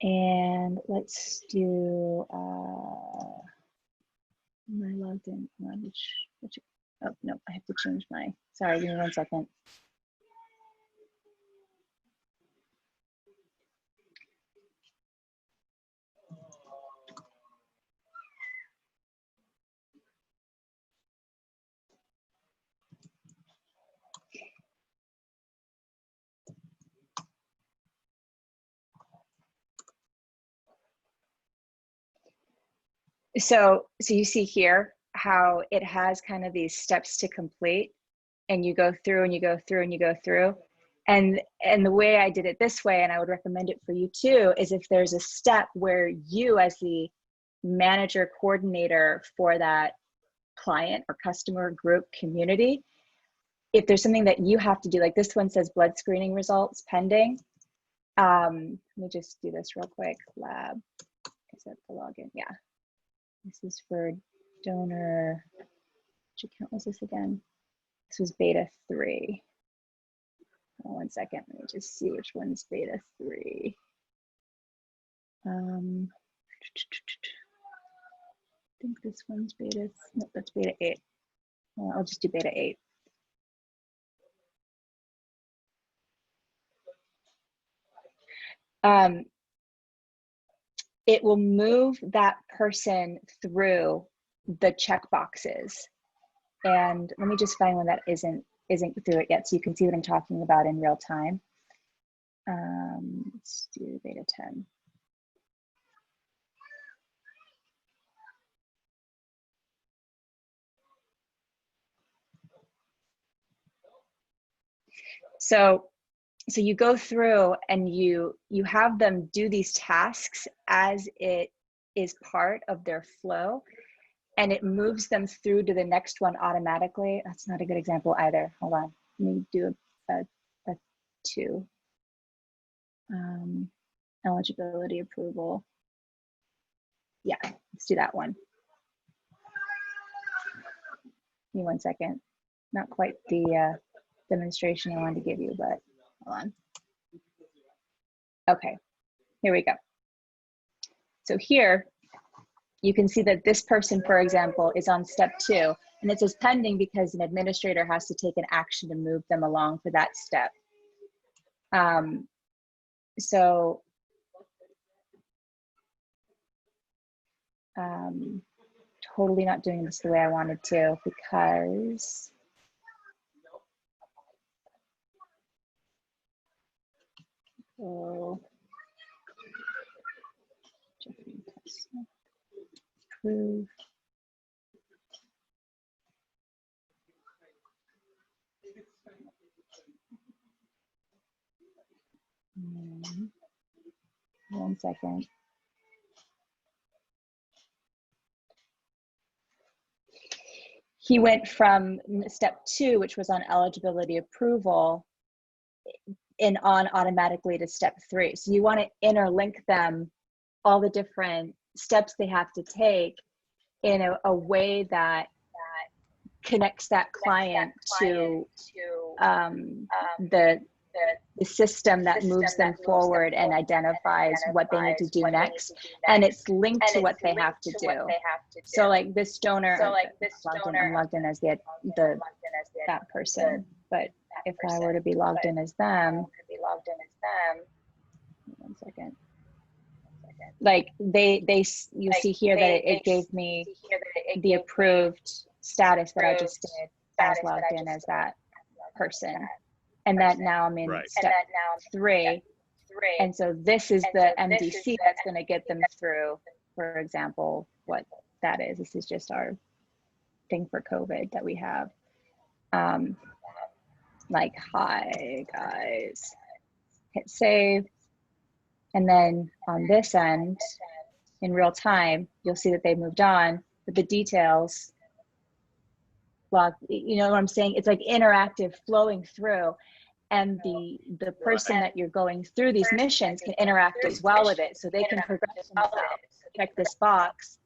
And let's do, am I logged in? Which, oh, no, I have to change my, sorry, give me 1 second. So you see here how it has kind of these steps to complete, and you go through and you go through and you go through. And the way I did it this way, and I would recommend it for you too, is if there's a step where you as the manager coordinator for that client or customer group community, if there's something that you have to do, like this one says blood screening results pending. Let me just do this real quick. Lab, is that the login? Yeah. This is for donor, which account was this again? This was beta 3. Oh, 1 second, let me just see which one's beta 3. I think this one's beta, no, that's beta 8. Well, I'll just do beta 8. It will move that person through the check boxes. And let me just find one that isn't through it yet, so you can see what I'm talking about in real time. Let's do beta 10. So you go through and you have them do these tasks as it is part of their flow, and it moves them through to the next one automatically. That's not a good example either. Hold on, let me do a 2. Eligibility approval. Yeah, let's do that one. Give me 1 second. Not quite the demonstration I wanted to give you, but hold on. Okay, here we go. So here, you can see that this person, for example, is on step 2, and it says pending because an administrator has to take an action to move them along for that step. Totally not doing this the way I wanted to because approve. One second. He went from step 2, which was on eligibility approval, and on automatically to step 3. So you want to interlink them, all the different steps they have to take in a way that connects that client to the system that moves them forward and identifies what they need to do next, and it's linked to what they have to do. So like this donor, I'm logged in as that person, but if I were to be logged in as them, 1 second, like you see here that it gave me the approved status that I just did as logged in as that person. And that now I'm in step 3. And so this is the MDC that's going to get them through, for example, what that is. This is just our thing for COVID that we have. Like, hi guys, hit save. And then on this end, in real time, you'll see that they've moved on, but the details, you know what I'm saying? It's like interactive flowing through. And the person that you're going through these missions can interact as well with it. So they can progress themselves, check this box,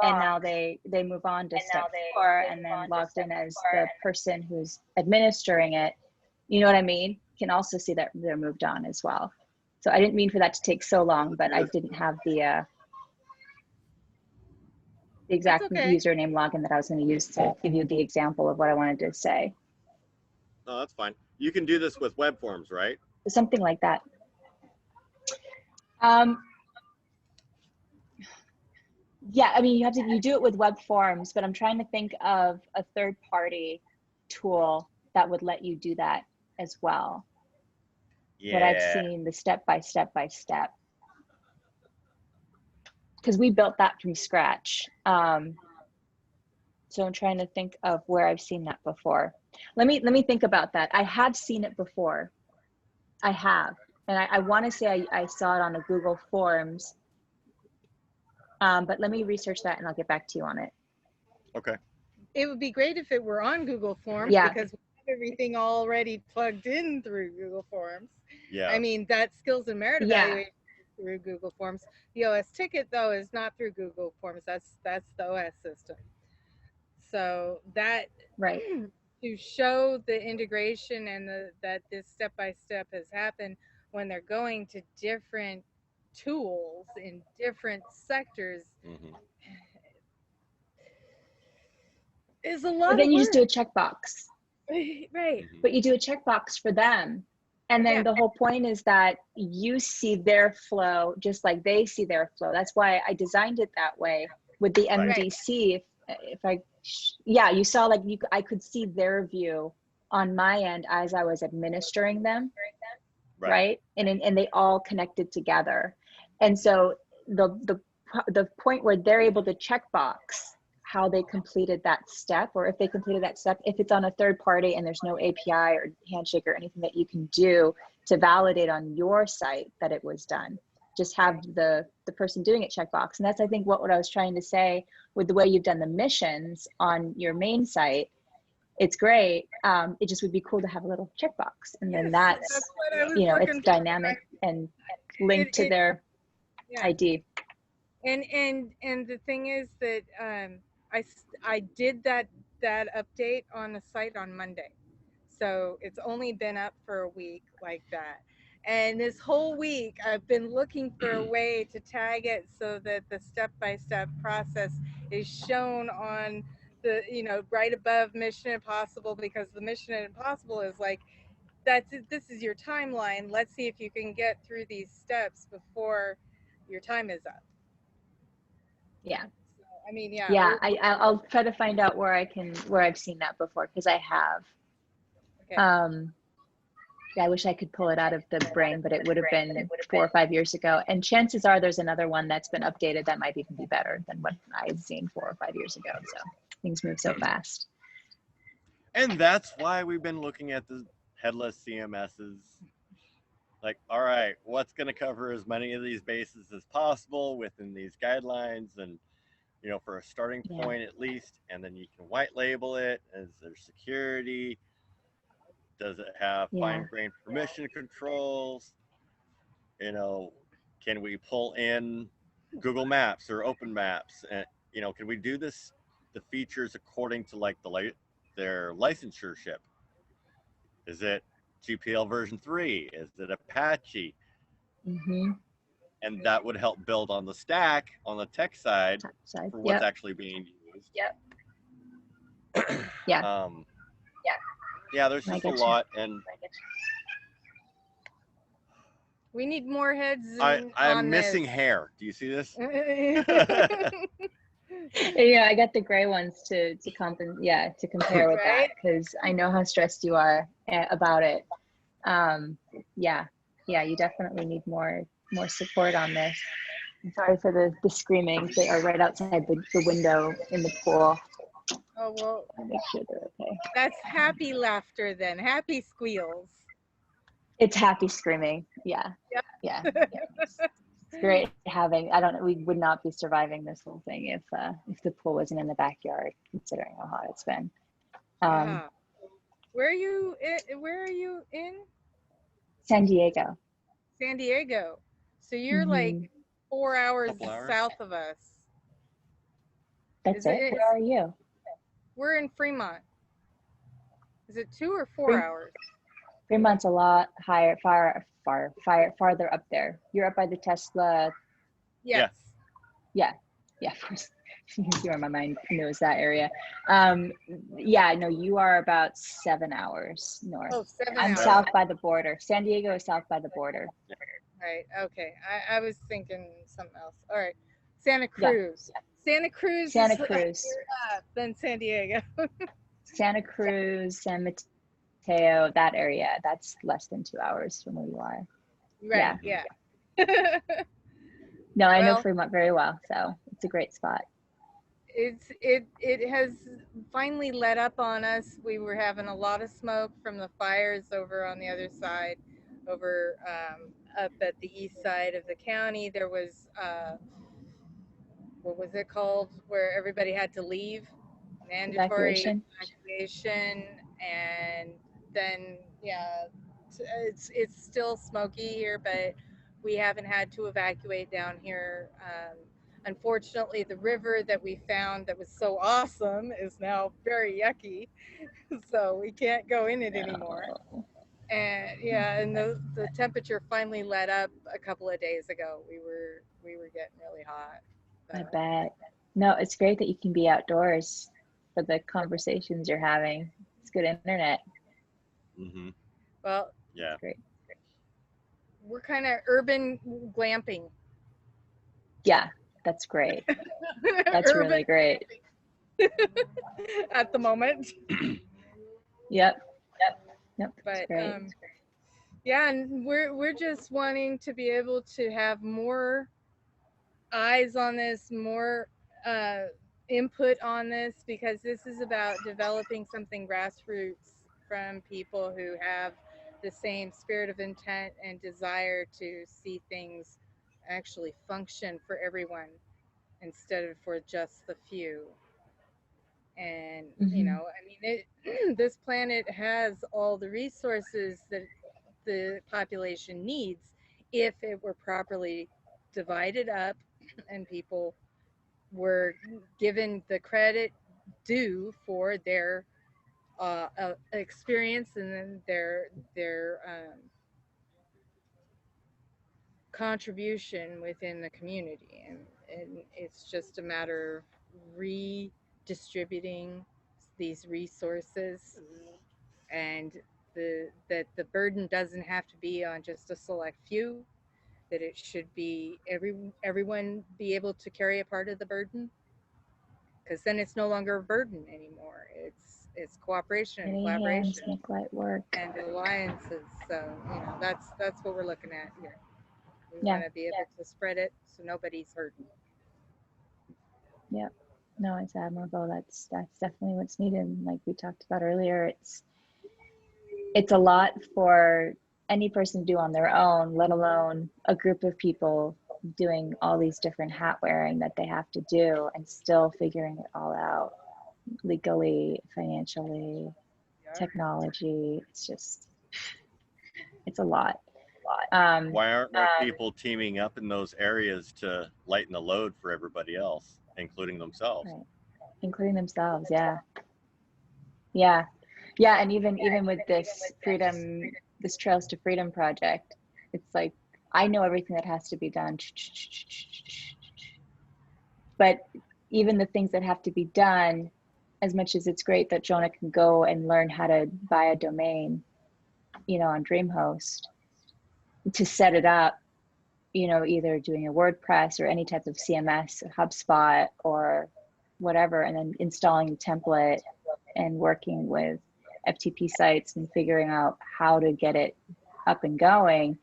and now they move on to step 4, and then logged in as the person who's administering it, you know what I mean? Can also see that they're moved on as well. So I didn't mean for that to take so long, but I didn't have the exact username login that I was going to use to give you the example of what I wanted to say. No, that's fine. You can do this with web forms, right? Something like that. Yeah, I mean, you do it with web forms, but I'm trying to think of a third-party tool that would let you do that as well. Yeah. What I've seen, the step by step, because we built that from scratch. So I'm trying to think of where I've seen that before. Let me think about that. I have seen it before. I have, and I want to say I saw it on a Google Forms. But let me research that and I'll get back to you on it. Okay. It would be great if it were on Google Forms, because we have everything already plugged in through Google Forms. Yeah. I mean, that skills and merit evaluation is through Google Forms. The OS ticket, though, is not through Google Forms. That's the OS system. So that to show the integration and that this step-by-step has happened when they're going to different tools in different sectors is a lot but then of you work. just do a checkbox. Right. But you do a checkbox for them. And then the whole point is that you see their flow just like they see their flow. That's why I designed it that way with the MDC. You saw like I could see their view on my end as I was administering them, right? And they all connected together. And so the point where they're able to checkbox how they completed that step, or if they completed that step, if it's on a third party and there's no API or handshake or anything that you can do to validate on your site that it was done, just have the person doing it checkbox. And that's, I think, what I was trying to say with the way you've done the missions on your main site. It's great. It just would be cool to have a little checkbox, and then that's it's dynamic and linked to their ID. And the thing is that I did that update on the site on Monday, so it's only been up for a week like that. And this whole week I've been looking for a way to tag it so that the step-by-step process is shown on the right above Mission Impossible, because the Mission Impossible is like, this is your timeline. Let's see if you can get through these steps before your time is up. Yeah. So, I mean, I'll try to find out where I've seen that before, because I have. Okay. I wish I could pull it out of the brain, but it would have been 4 or 5 years ago. And chances are there's another one that's been updated that might even be better than what I had seen 4 or 5 years ago. So things move so fast. And that's why we've been looking at the headless CMSs. Like, all right, what's going to cover as many of these bases as possible within these guidelines, and for a starting point at least, and then you can white label it. Is there security? Does it have fine-grained permission controls? Can we pull in Google Maps or Open Maps? And can we do the features according to like the their licensureship. Is it GPL version 3? Is it Apache? Mm-hmm. And that would help build on the stack on the tech side for what's Yep. actually being used. Yep. Yeah. Yeah, there's I just a get you. lot, and We need more heads I'm on missing this. hair. Do you see this? Yeah, I got the gray ones to compare with that, Right? because I know how stressed you are about it. Yeah, you definitely need more support on this. I'm sorry for the screaming. They are right outside the window in the pool. Oh, well, I'll make sure they're okay. that's happy laughter then. Happy squeals. It's happy screaming. Yeah. Yep. Yeah. It's great having. I don't know. We would not be surviving this whole thing if the pool wasn't in the backyard, considering how hot it's been. Yeah. Where are you in? San Diego. San Diego. So you're like 4 hours Couple hours. south of us. That's it. Where are you? We're in Fremont. Is it 2 or 4 hours? Fremont's a lot higher, farther up there. You're up by the Tesla. Yes. Yeah, of course. You're on my mind knows that area. Yeah, no, you are about 7 hours north. Oh, 7 I'm hours. south by the border. San Diego is south by the border. Right. Okay. I was thinking something else. All right. Santa Cruz. Yeah. Santa Cruz is higher up than San Diego. Santa Cruz, San Mateo, that area, that's less than 2 hours from where you are. Right. Yeah. No, I know Fremont very well, so it's a great spot. It has finally let up on us. We were having a lot of smoke from the fires over on the other side, over up at the east side of the county. There was what was it called, where everybody had to leave, mandatory evacuation, and then it's still smoky here, but we haven't had to evacuate down here. Unfortunately, the river that we found that was so awesome is now very yucky, so we can't go in it anymore. And and the temperature finally let up a couple of days ago. We were getting really hot. I bet. No, it's great that you can be outdoors for the conversations you're having. It's good internet. Mm-hmm. Well, yeah, great. We're kind of urban glamping. Yeah, that's great. That's really great. At the moment. Yep. But yeah, and we're just wanting to be able to have more eyes on this, more input on this, because this is about developing something grassroots from people who have the same spirit of intent and desire to see things actually function for everyone instead of for just the few. And I mean, this planet has all the resources that the population needs if it were properly divided up and people were given the credit due for their experience and then their contribution within the community, and it's just a matter of redistributing these resources, and that the burden doesn't have to be on just a select few, that it should be everyone be able to carry a part of the burden, because then it's no longer a burden anymore. It's cooperation and collaboration, make light work, and alliances. So that's what we're looking at here. We want to be able to spread it so nobody's hurting. Yeah, no, it's admirable. That's definitely what's needed. Like we talked about earlier, it's a lot for any person to do on their own, let alone a group of people doing all these different hat wearing that they have to do and still figuring it all out legally, financially, technology. It's a lot. Why aren't more people teaming up in those areas to lighten the load for everybody else, including themselves? Right. Including themselves, yeah. Yeah. Yeah. And even with this freedom, this Trails to Freedom project, it's like, I know everything that has to be done. But even the things that have to be done, as much as it's great that Jonah can go and learn how to buy a domain, you know, on DreamHost, to set it up, you know, either doing a WordPress or any type of CMS, HubSpot or whatever, and then installing the template and working with FTP sites and figuring out how to get it up and going.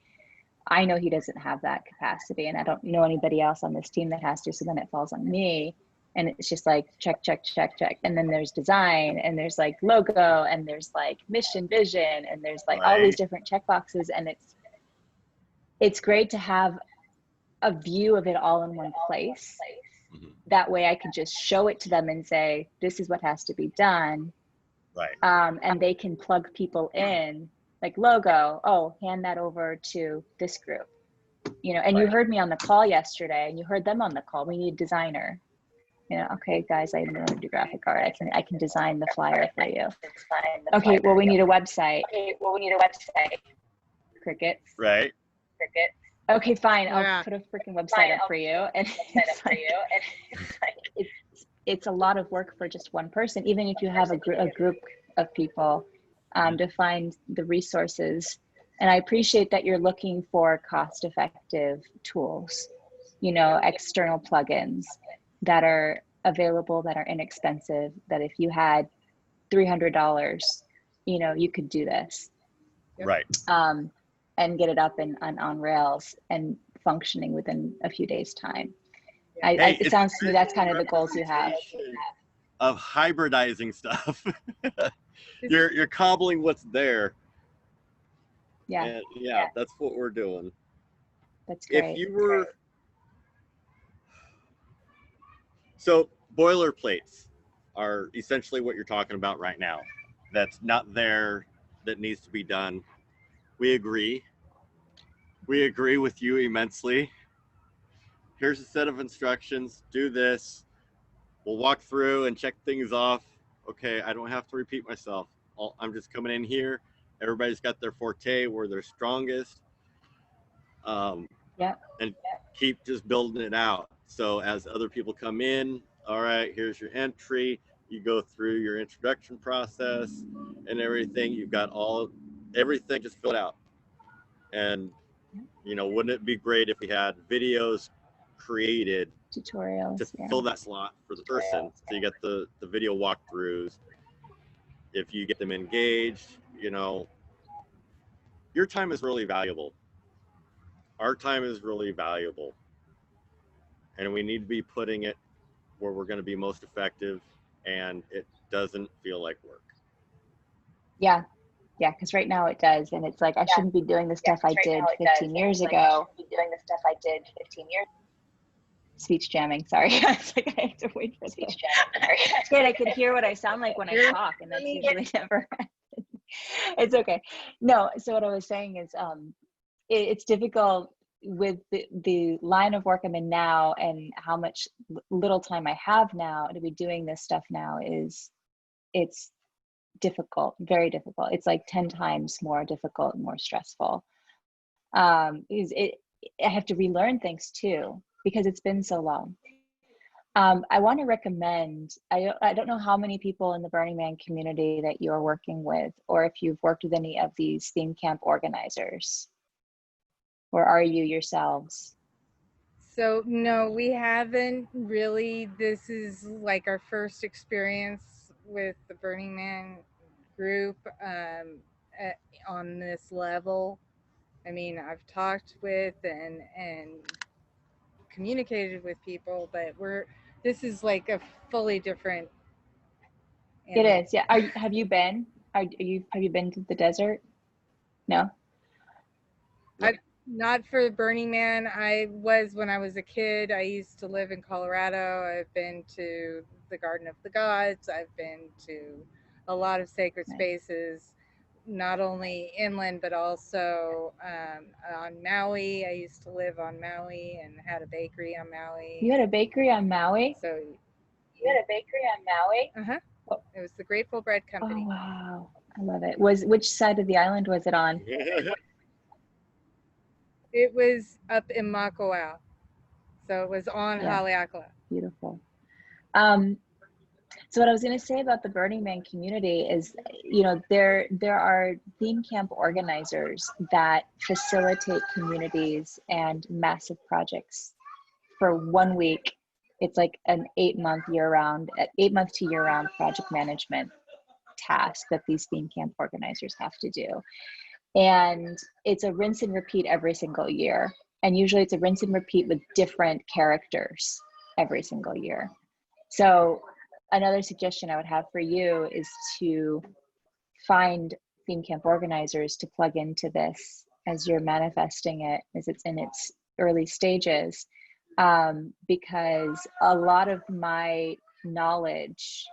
I know he doesn't have that capacity, and I don't know anybody else on this team that has to, so then it falls on me. And it's just like check, check, check, check. And then there's design, and there's like logo, and there's like mission, vision, and there's like all these different check boxes. And it's great to have a view of it all in one place. That way I could just show it to them and say, this is what has to be done. Right. And they can plug people in, like logo, oh, hand that over to this group, you know. And you heard me on the call yesterday, and you heard them on the call. We need a designer. You know, okay, guys, I know how to do graphic art. I can design the flyer for you. Okay, well, we need a website. Crickets. Right. Okay, fine. I'll put a freaking website up for you. And it's a lot of work for just one person, even if you have a group of people, to find the resources. And I appreciate that you're looking for cost-effective tools, you know, external plugins that are available, that are inexpensive, that if you had $300, you know, you could do this. Right. And get it up and on Rails and functioning within a few days' time. It sounds to me that's kind of the goals you have. Of hybridizing stuff. You're cobbling what's there. Yeah. And that's what we're doing. That's great. If you were so boilerplates are essentially what you're talking about right now. That's not there, that needs to be done. We agree. We agree with you immensely. Here's a set of instructions. Do this. We'll walk through and check things off. Okay, I don't have to repeat myself. I'm just coming in here. Everybody's got their forte, where they're strongest. And keep just building it out. So as other people come in, all right, here's your entry. You go through your introduction process and everything. You've got everything just filled out. And, you know, wouldn't it be great if we had videos created tutorials to fill that slot for the person? So you get the video walkthroughs. If you get them engaged, you know, your time is really valuable. Our time is really valuable. And we need to be putting it where we're going to be most effective and it doesn't feel like work. Yeah, because right now it does. And it's like, I shouldn't be doing the stuff I did 15 years ago. Speech jamming, sorry. It's like I have to wait for speech jamming. It's great, I can hear what I sound like when I talk, and that's usually never happens. It's okay. No, so what I was saying is it's difficult with the line of work I'm in now, and how much little time I have now to be doing this stuff now. It's difficult, very difficult. It's like 10 times more difficult and more stressful. I have to relearn things too, because it's been so long. I want to recommend, I don't know how many people in the Burning Man community that you're working with, or if you've worked with any of these theme camp organizers, or are you yourselves? So no, we haven't really. This is like our first experience with the Burning Man group on this level. I mean, I've talked with and communicated with people, but this is like a fully different animal. It is, yeah. Have you been? Have you been to the desert? No. Not for Burning Man. I was when I was a kid. I used to live in Colorado. I've been to the Garden of the Gods. I've been to a lot of sacred spaces, not only inland but also on Maui. I used to live on Maui and had a bakery on Maui. You had a bakery on Maui? So you had a bakery on Maui? Uh-huh. It was the Grateful Bread Oh, Company. wow. I love it. Which side of the island was it on? It was up in Makawao. So it was on Yeah. Haleakala. Beautiful. So what I was going to say about the Burning Man community is, there are theme camp organizers that facilitate communities and massive projects for 1 week. It's like an 8-month to year round project management task that these theme camp organizers have to do. And it's a rinse and repeat every single year. And usually it's a rinse and repeat with different characters every single year. So another suggestion I would have for you is to find theme camp organizers to plug into this as you're manifesting it, as it's in its early stages, because a lot of my knowledge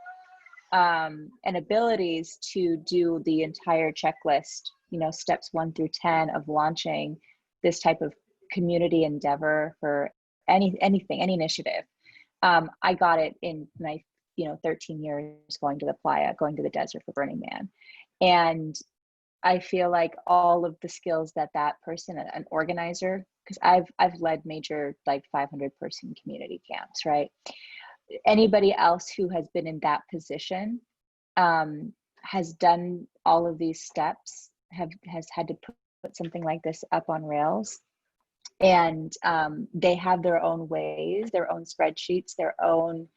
and abilities to do the entire checklist, steps 1 through 10 of launching this type of community endeavor for any initiative. I got it in my 13 years going to the playa, going to the desert for Burning Man. And I feel like all of the skills that person, an organizer, because I've led major like 500-person community camps, right? Anybody else who has been in that position has done all of these steps, has had to put something like this up on rails. And they have their own ways, their own spreadsheets, their own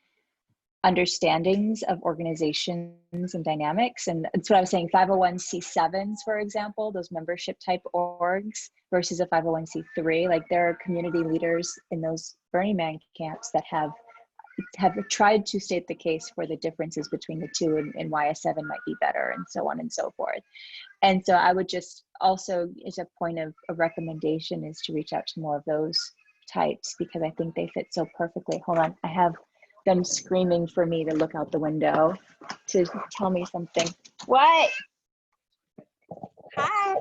understandings of organizations and dynamics. And that's what I was saying, 501c7s, for example, those membership type orgs versus a 501c3, like there are community leaders in those Burning Man camps that have tried to state the case for the differences between the two and why a 7 might be better and so on and so forth. And so I would just also, as a point of a recommendation, is to reach out to more of those types, because I think they fit so perfectly. Hold on, I have them screaming for me to look out the window to tell me something. What? Hi.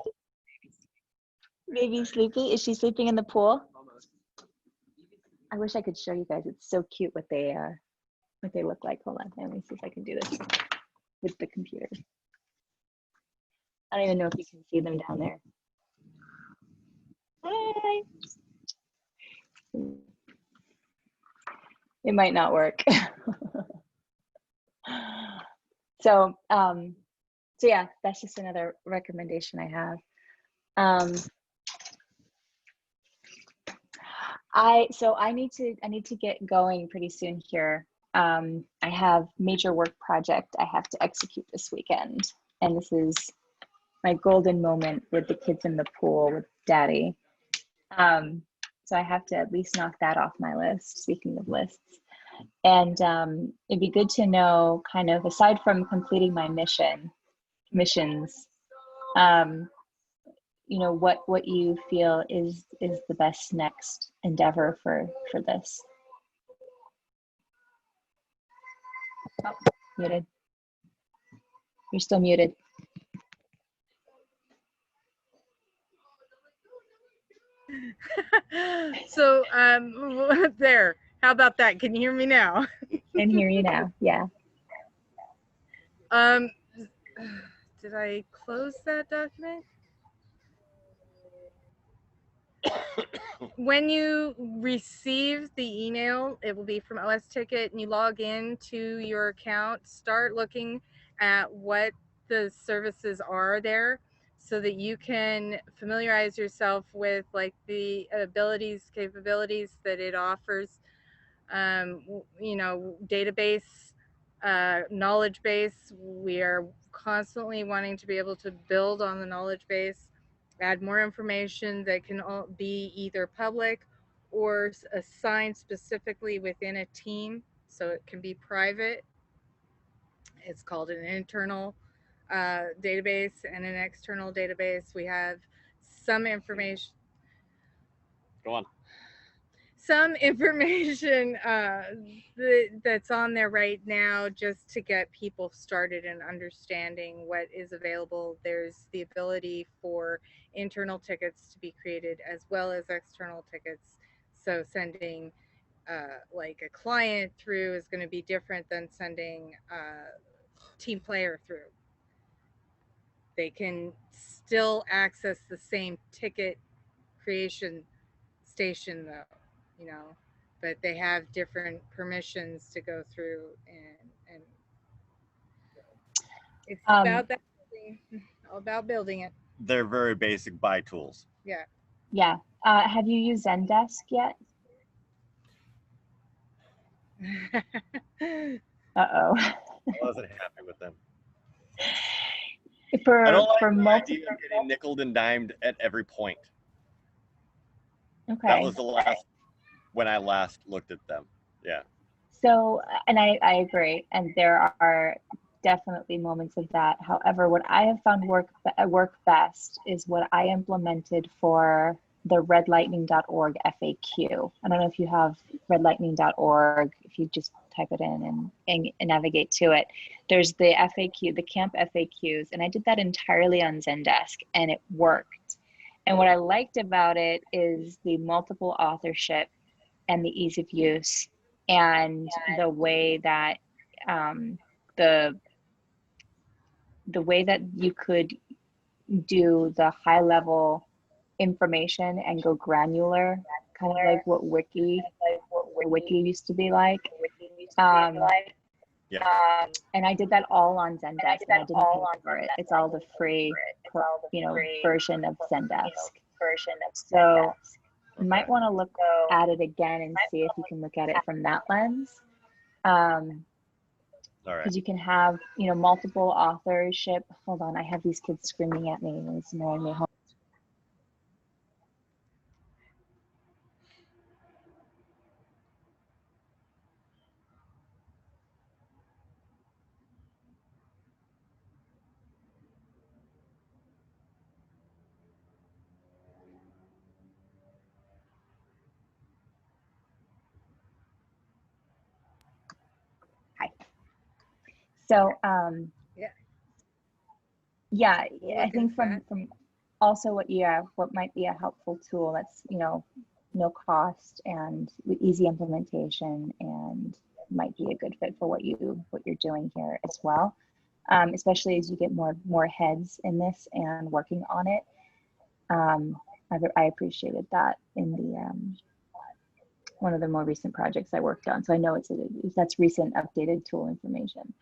Baby sleepy? Is she sleeping in the pool? I wish I could show you guys. It's so cute what they look like. Hold on, let me see if I can do this with the computer. I don't even know if you can see them down there. Hi. It might not work. So yeah, that's just another recommendation I have. I need to get going pretty soon here. I have major work project I have to execute this weekend, and this is my golden moment with the kids in the pool with daddy. So I have to at least knock that off my list, speaking of lists. And it'd be good to know, kind of, aside from completing my missions, what you feel is the best next endeavor for this. Oh, muted. You're still muted. So there, how about that? Can you hear me now? Can hear you now. Yeah. Did I close that document? When you receive the email, it will be from OS Ticket, and you log in to your account, start looking at what the services are there so that you can familiarize yourself with like the capabilities that it offers. Database, knowledge base. We are constantly wanting to be able to build on the knowledge base, add more information that can be either public or assigned specifically within a team. So it can be private. It's called an internal database and an external database. We have some information. Go on. Some information that's on there right now just to get people started in understanding what is available. There's the ability for internal tickets to be created as well as external tickets. So sending like a client through is going to be different than sending team player through. They can still access the same ticket creation station though, you know, but they have different permissions to go through, and it's Um, about that all about building it. They're very basic buy tools. Yeah. yeah. Have you used Zendesk yet? Uh-oh. I wasn't happy with them. I For don't like for the multi. idea of getting nickeled and dimed at every point. Okay. That was the last when I last looked at them. Yeah. So, and I agree, and there are definitely moments of that. However, what I have found work best is what I implemented for the redlightning.org FAQ. I don't know if you have redlightning.org. If you just type it in and navigate to it, there's the FAQ, the camp FAQs, and I did that entirely on Zendesk, and it worked. And what I liked about it is the multiple authorship and the ease of use, and the way that the way that you could do the high level information and go granular, kind of like what wiki used to be like. Yeah. And I did that all on Zendesk, and I didn't pay for it. It's all the free, version of Zendesk. So you might want to look at it again and see if you can look at it from that lens. All right. Because you can have, multiple authorship. Hold on, I have these kids screaming at me and it's annoying me. Hi. So, yeah, I think from also what might be a helpful tool that's, no cost and with easy implementation, and might be a good fit for what you're doing here as well. Especially as you get more heads in this and working on it. I appreciated that in the one of the more recent projects I worked on. So I know that's recent updated tool information.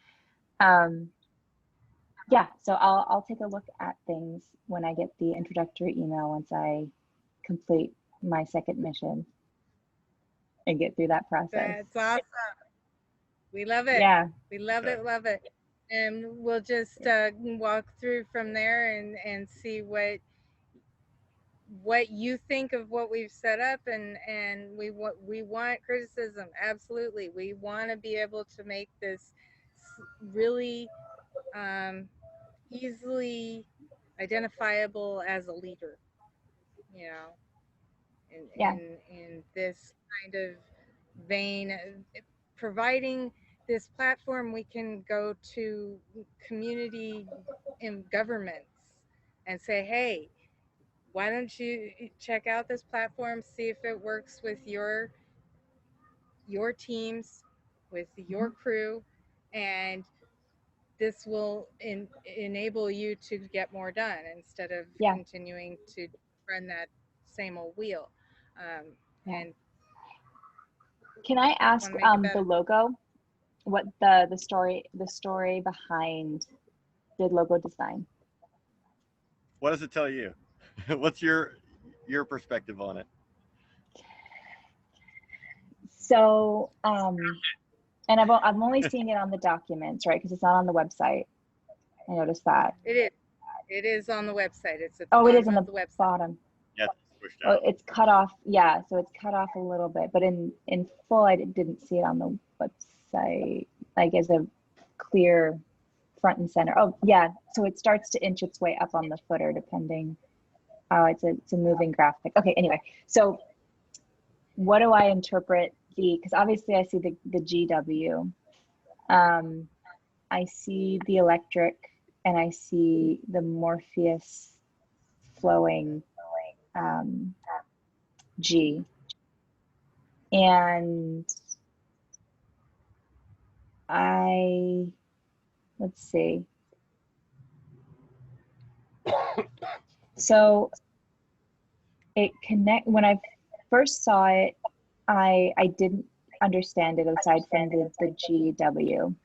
Yeah, so I'll take a look at things when I get the introductory email once I complete my second mission and get through that process. That's awesome. We love it. Yeah. We love it. And we'll just walk through from there and see what you think of what we've set up, and we want criticism. Absolutely. We want to be able to make this really easily identifiable as a leader, in this kind of vein, providing this platform. We can go to community and governments and say, hey, why don't you check out this platform, see if it works with your teams, with your crew, and this will enable you to get more done instead of continuing to run that same old wheel. And can I ask the logo, what the story behind the logo design? What does it tell you? What's your perspective on it? So, and I'm only seeing it on the documents, right? Because it's not on the website. I noticed that. It is on the website. It's at it the bottom is on the website. bottom. Yes. Oh, it's cut off. Yeah, so it's cut off a little bit, but in full, I didn't see it on the website, like as a clear front and center. Oh, yeah. So it starts to inch its way up on the footer, depending. Oh, it's a moving graphic. Okay. Anyway, so what do I interpret because obviously I see the GW. I see the electric, and I see the Morpheus flowing G. And I let's see. So when I first saw it, I didn't understand it aside from the GW.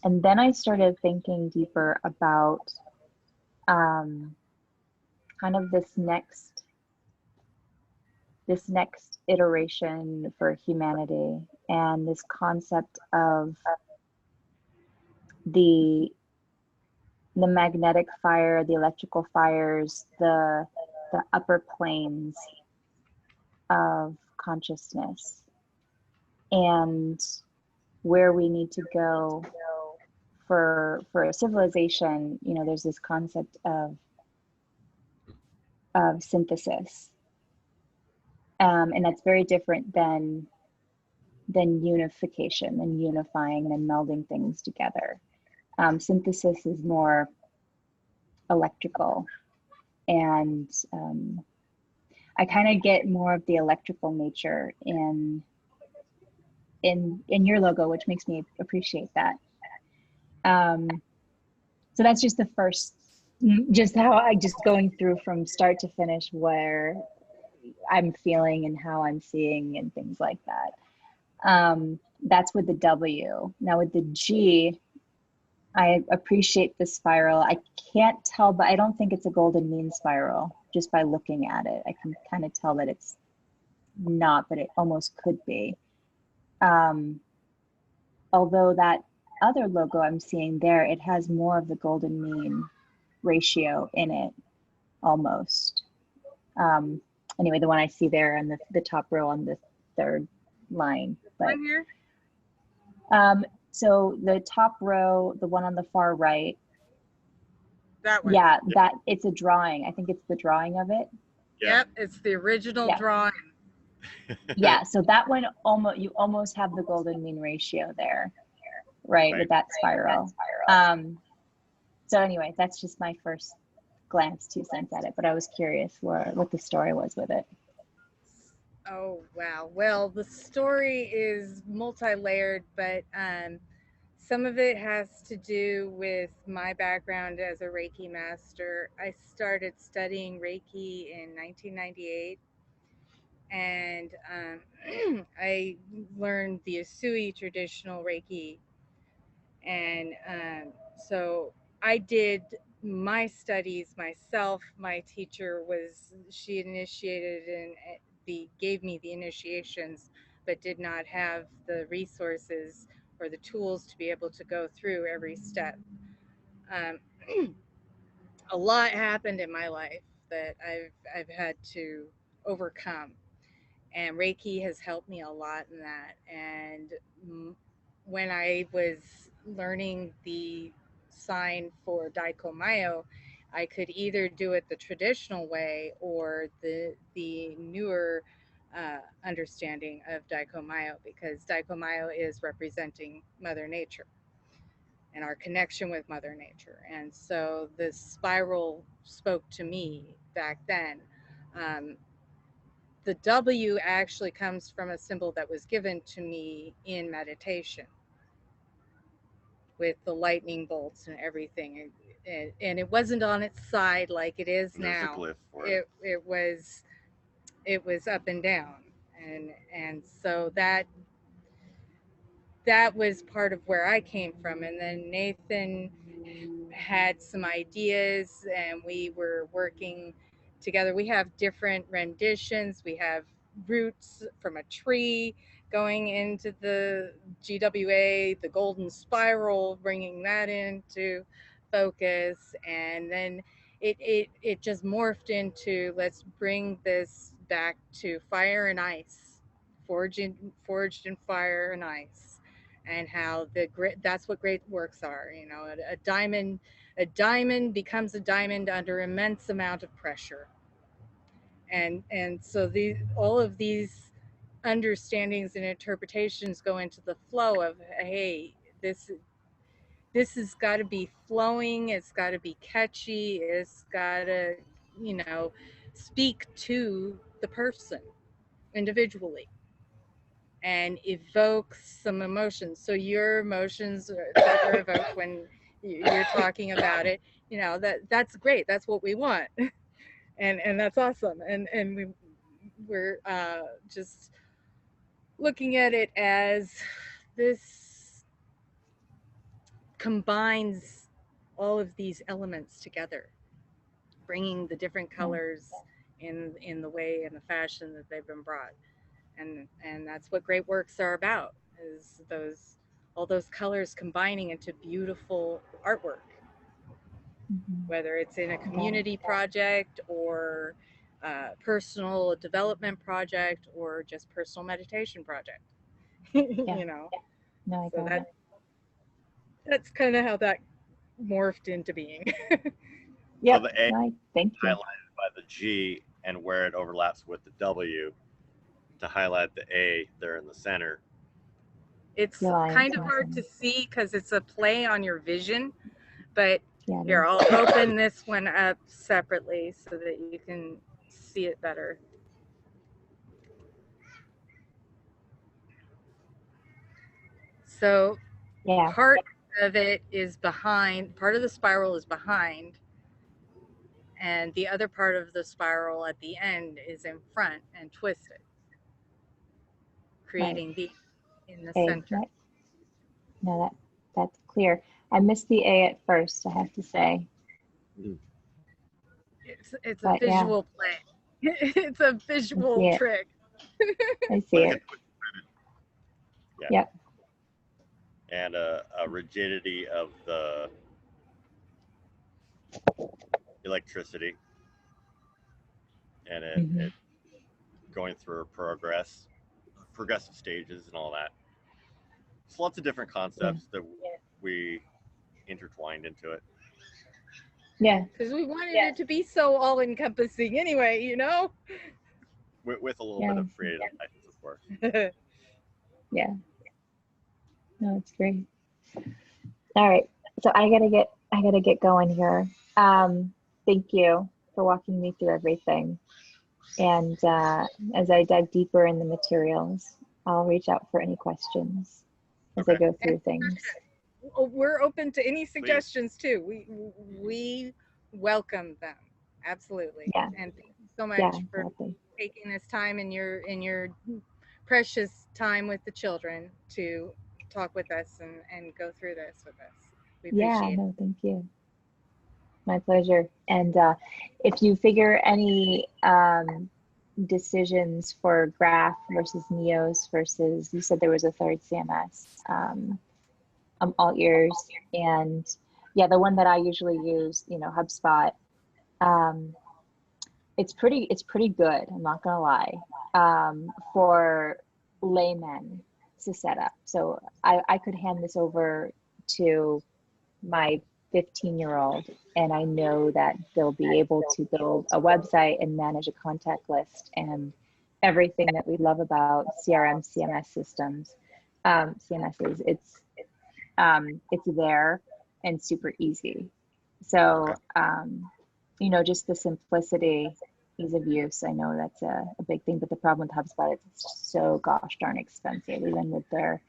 And then I started thinking deeper about kind of this next iteration for humanity, and this concept of the magnetic fire, the electrical fires, the upper planes of consciousness, and where we need to go for a civilization. You know, there's this concept of synthesis, and that's very different than unification, than unifying and melding things together. Synthesis is more electrical, and I kind of get more of the electrical nature in your logo, which makes me appreciate that. So that's just the first, just how I just going through from start to finish where I'm feeling and how I'm seeing and things like that. That's with the W. Now with the G, I appreciate the spiral. I can't tell, but I don't think it's a golden mean spiral just by looking at it. I can kind of tell that it's not, but it almost could be. Although that other logo I'm seeing there, it has more of the golden mean ratio in it, almost. Anyway, the one I see there on the top row on the third line. But Here? so the top row, the one on the far right, That one. yeah, that it's a drawing. I think it's the drawing of it. Yep, it's the original Yeah. drawing. Yeah, so that one you almost have the golden mean ratio there, right, with that spiral. So anyway, that's just my first glance, 2 cents at it, but I was curious what the story was with it. Oh, wow. Well, the story is multi-layered, but some of it has to do with my background as a Reiki master. I started studying Reiki in 1998, and I learned the Usui traditional Reiki. And so I did my studies myself. My teacher she initiated and gave me the initiations, but did not have the resources or the tools to be able to go through every step. Um, a lot happened in my life that I've had to overcome, and Reiki has helped me a lot in that. And when I was learning the sign for Daikomayo, I could either do it the traditional way or the newer understanding of Daikomayo, because Daikomayo is representing Mother Nature and our connection with Mother Nature. And so this spiral spoke to me back then. The W actually comes from a symbol that was given to me in meditation with the lightning bolts and everything. And it wasn't on its side like it is There's a now. glyph for it. It was up and down. And so that was part of where I came from. And then Nathan had some ideas and we were working together. We have different renditions. We have roots from a tree going into the GWA, the golden spiral, bringing that into focus. And then it just morphed into, let's bring this back to fire and ice, forged in fire and ice, and how that's what great works are. You know, a diamond becomes a diamond under immense amount of pressure. And so all of these understandings and interpretations go into the flow of, hey, this has got to be flowing, it's got to be catchy, it's got to, you know, speak to the person individually and evoke some emotions. So your emotions that were evoked when you're talking about it, that's great. That's what we want. And that's awesome. And we're just looking at it as this combines all of these elements together, bringing the different colors in the way and the fashion that they've been brought. And that's what great works are about, is all those colors combining into beautiful artwork, whether it's in a community project or personal development project or just personal meditation project. you know No, I so got it. that's kind of how that morphed into being. Yep. So the A No, thank you. highlighted by the G and where it overlaps with the W to highlight the A there in the center. It's Yeah, kind of it's hard to see because it's a play on your vision, but Yeah, it here, is. I'll open this one up separately so that you can see it better. So Yeah. part of it is behind, part of the spiral is behind, and the other part of the spiral at the end is in front and twisted, creating the in the A. center. Right. No, that's clear. I missed the A at first, I have to say. It's a But yeah, visual play. It's a visual it. trick. I see it. Yeah. Yep. And a rigidity of the electricity, and it going through progressive stages and all that. It's lots of different concepts that we intertwined into it. Yeah. Because we wanted it to be so all-encompassing anyway, With a little Yeah, bit I of see. creative license, of course. Yeah. No, it's great. All right. So I gotta get going here. Thank you for walking me through everything. And as I dug deeper in the materials, I'll reach out for any questions as I Okay. go through things. We're open to any suggestions too. We welcome them, absolutely. Yeah. And thank you so much Yeah, for exactly. taking this time in your precious time with the children to talk with us and go through this with us. We Yeah, appreciate it. no, thank you. My pleasure. And if you figure any decisions for graph versus Neos versus, you said there was a third CMS, alt ears, and yeah, the one that I usually use, HubSpot. It's pretty good. I'm not gonna lie, for laymen to set up. So I could hand this over to my 15-year-old, and I know that they'll be able to build a website and manage a contact list and everything that we love about CRM, CMS systems, CMSs. It's there and super easy. So, just the simplicity, ease of use. I know that's a big thing, but the problem with HubSpot is it's so gosh darn expensive. Even with their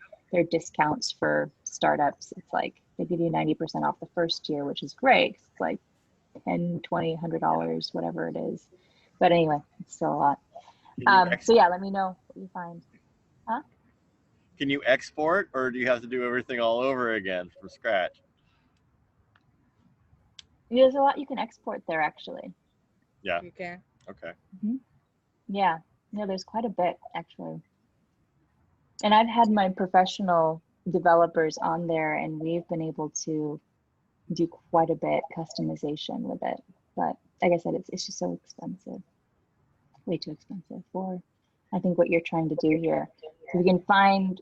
discounts for startups, it's like they give you 90% off the first year, which is great. It's like $10, $20, $100, whatever it is. But anyway, it's still a lot. So yeah, let me know what you find. Huh? Can you export, or do you have to do everything all over again from scratch? There's a lot you can export there, actually. Yeah. You can. Okay. Yeah, there's quite a bit actually. And I've had my professional developers on there, and we've been able to do quite a bit customization with it. But like I said, it's just so expensive, way too expensive for, I think, what you're trying to do here. So we can find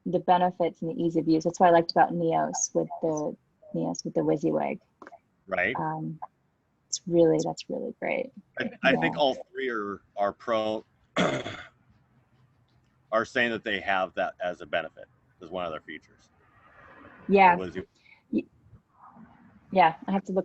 the benefits and the ease of use. That's what I liked about Neos with the WYSIWYG. Right. That's really great. I think all three are pro are saying that they have that as a benefit as one of their features. Yeah. Yeah, I have to look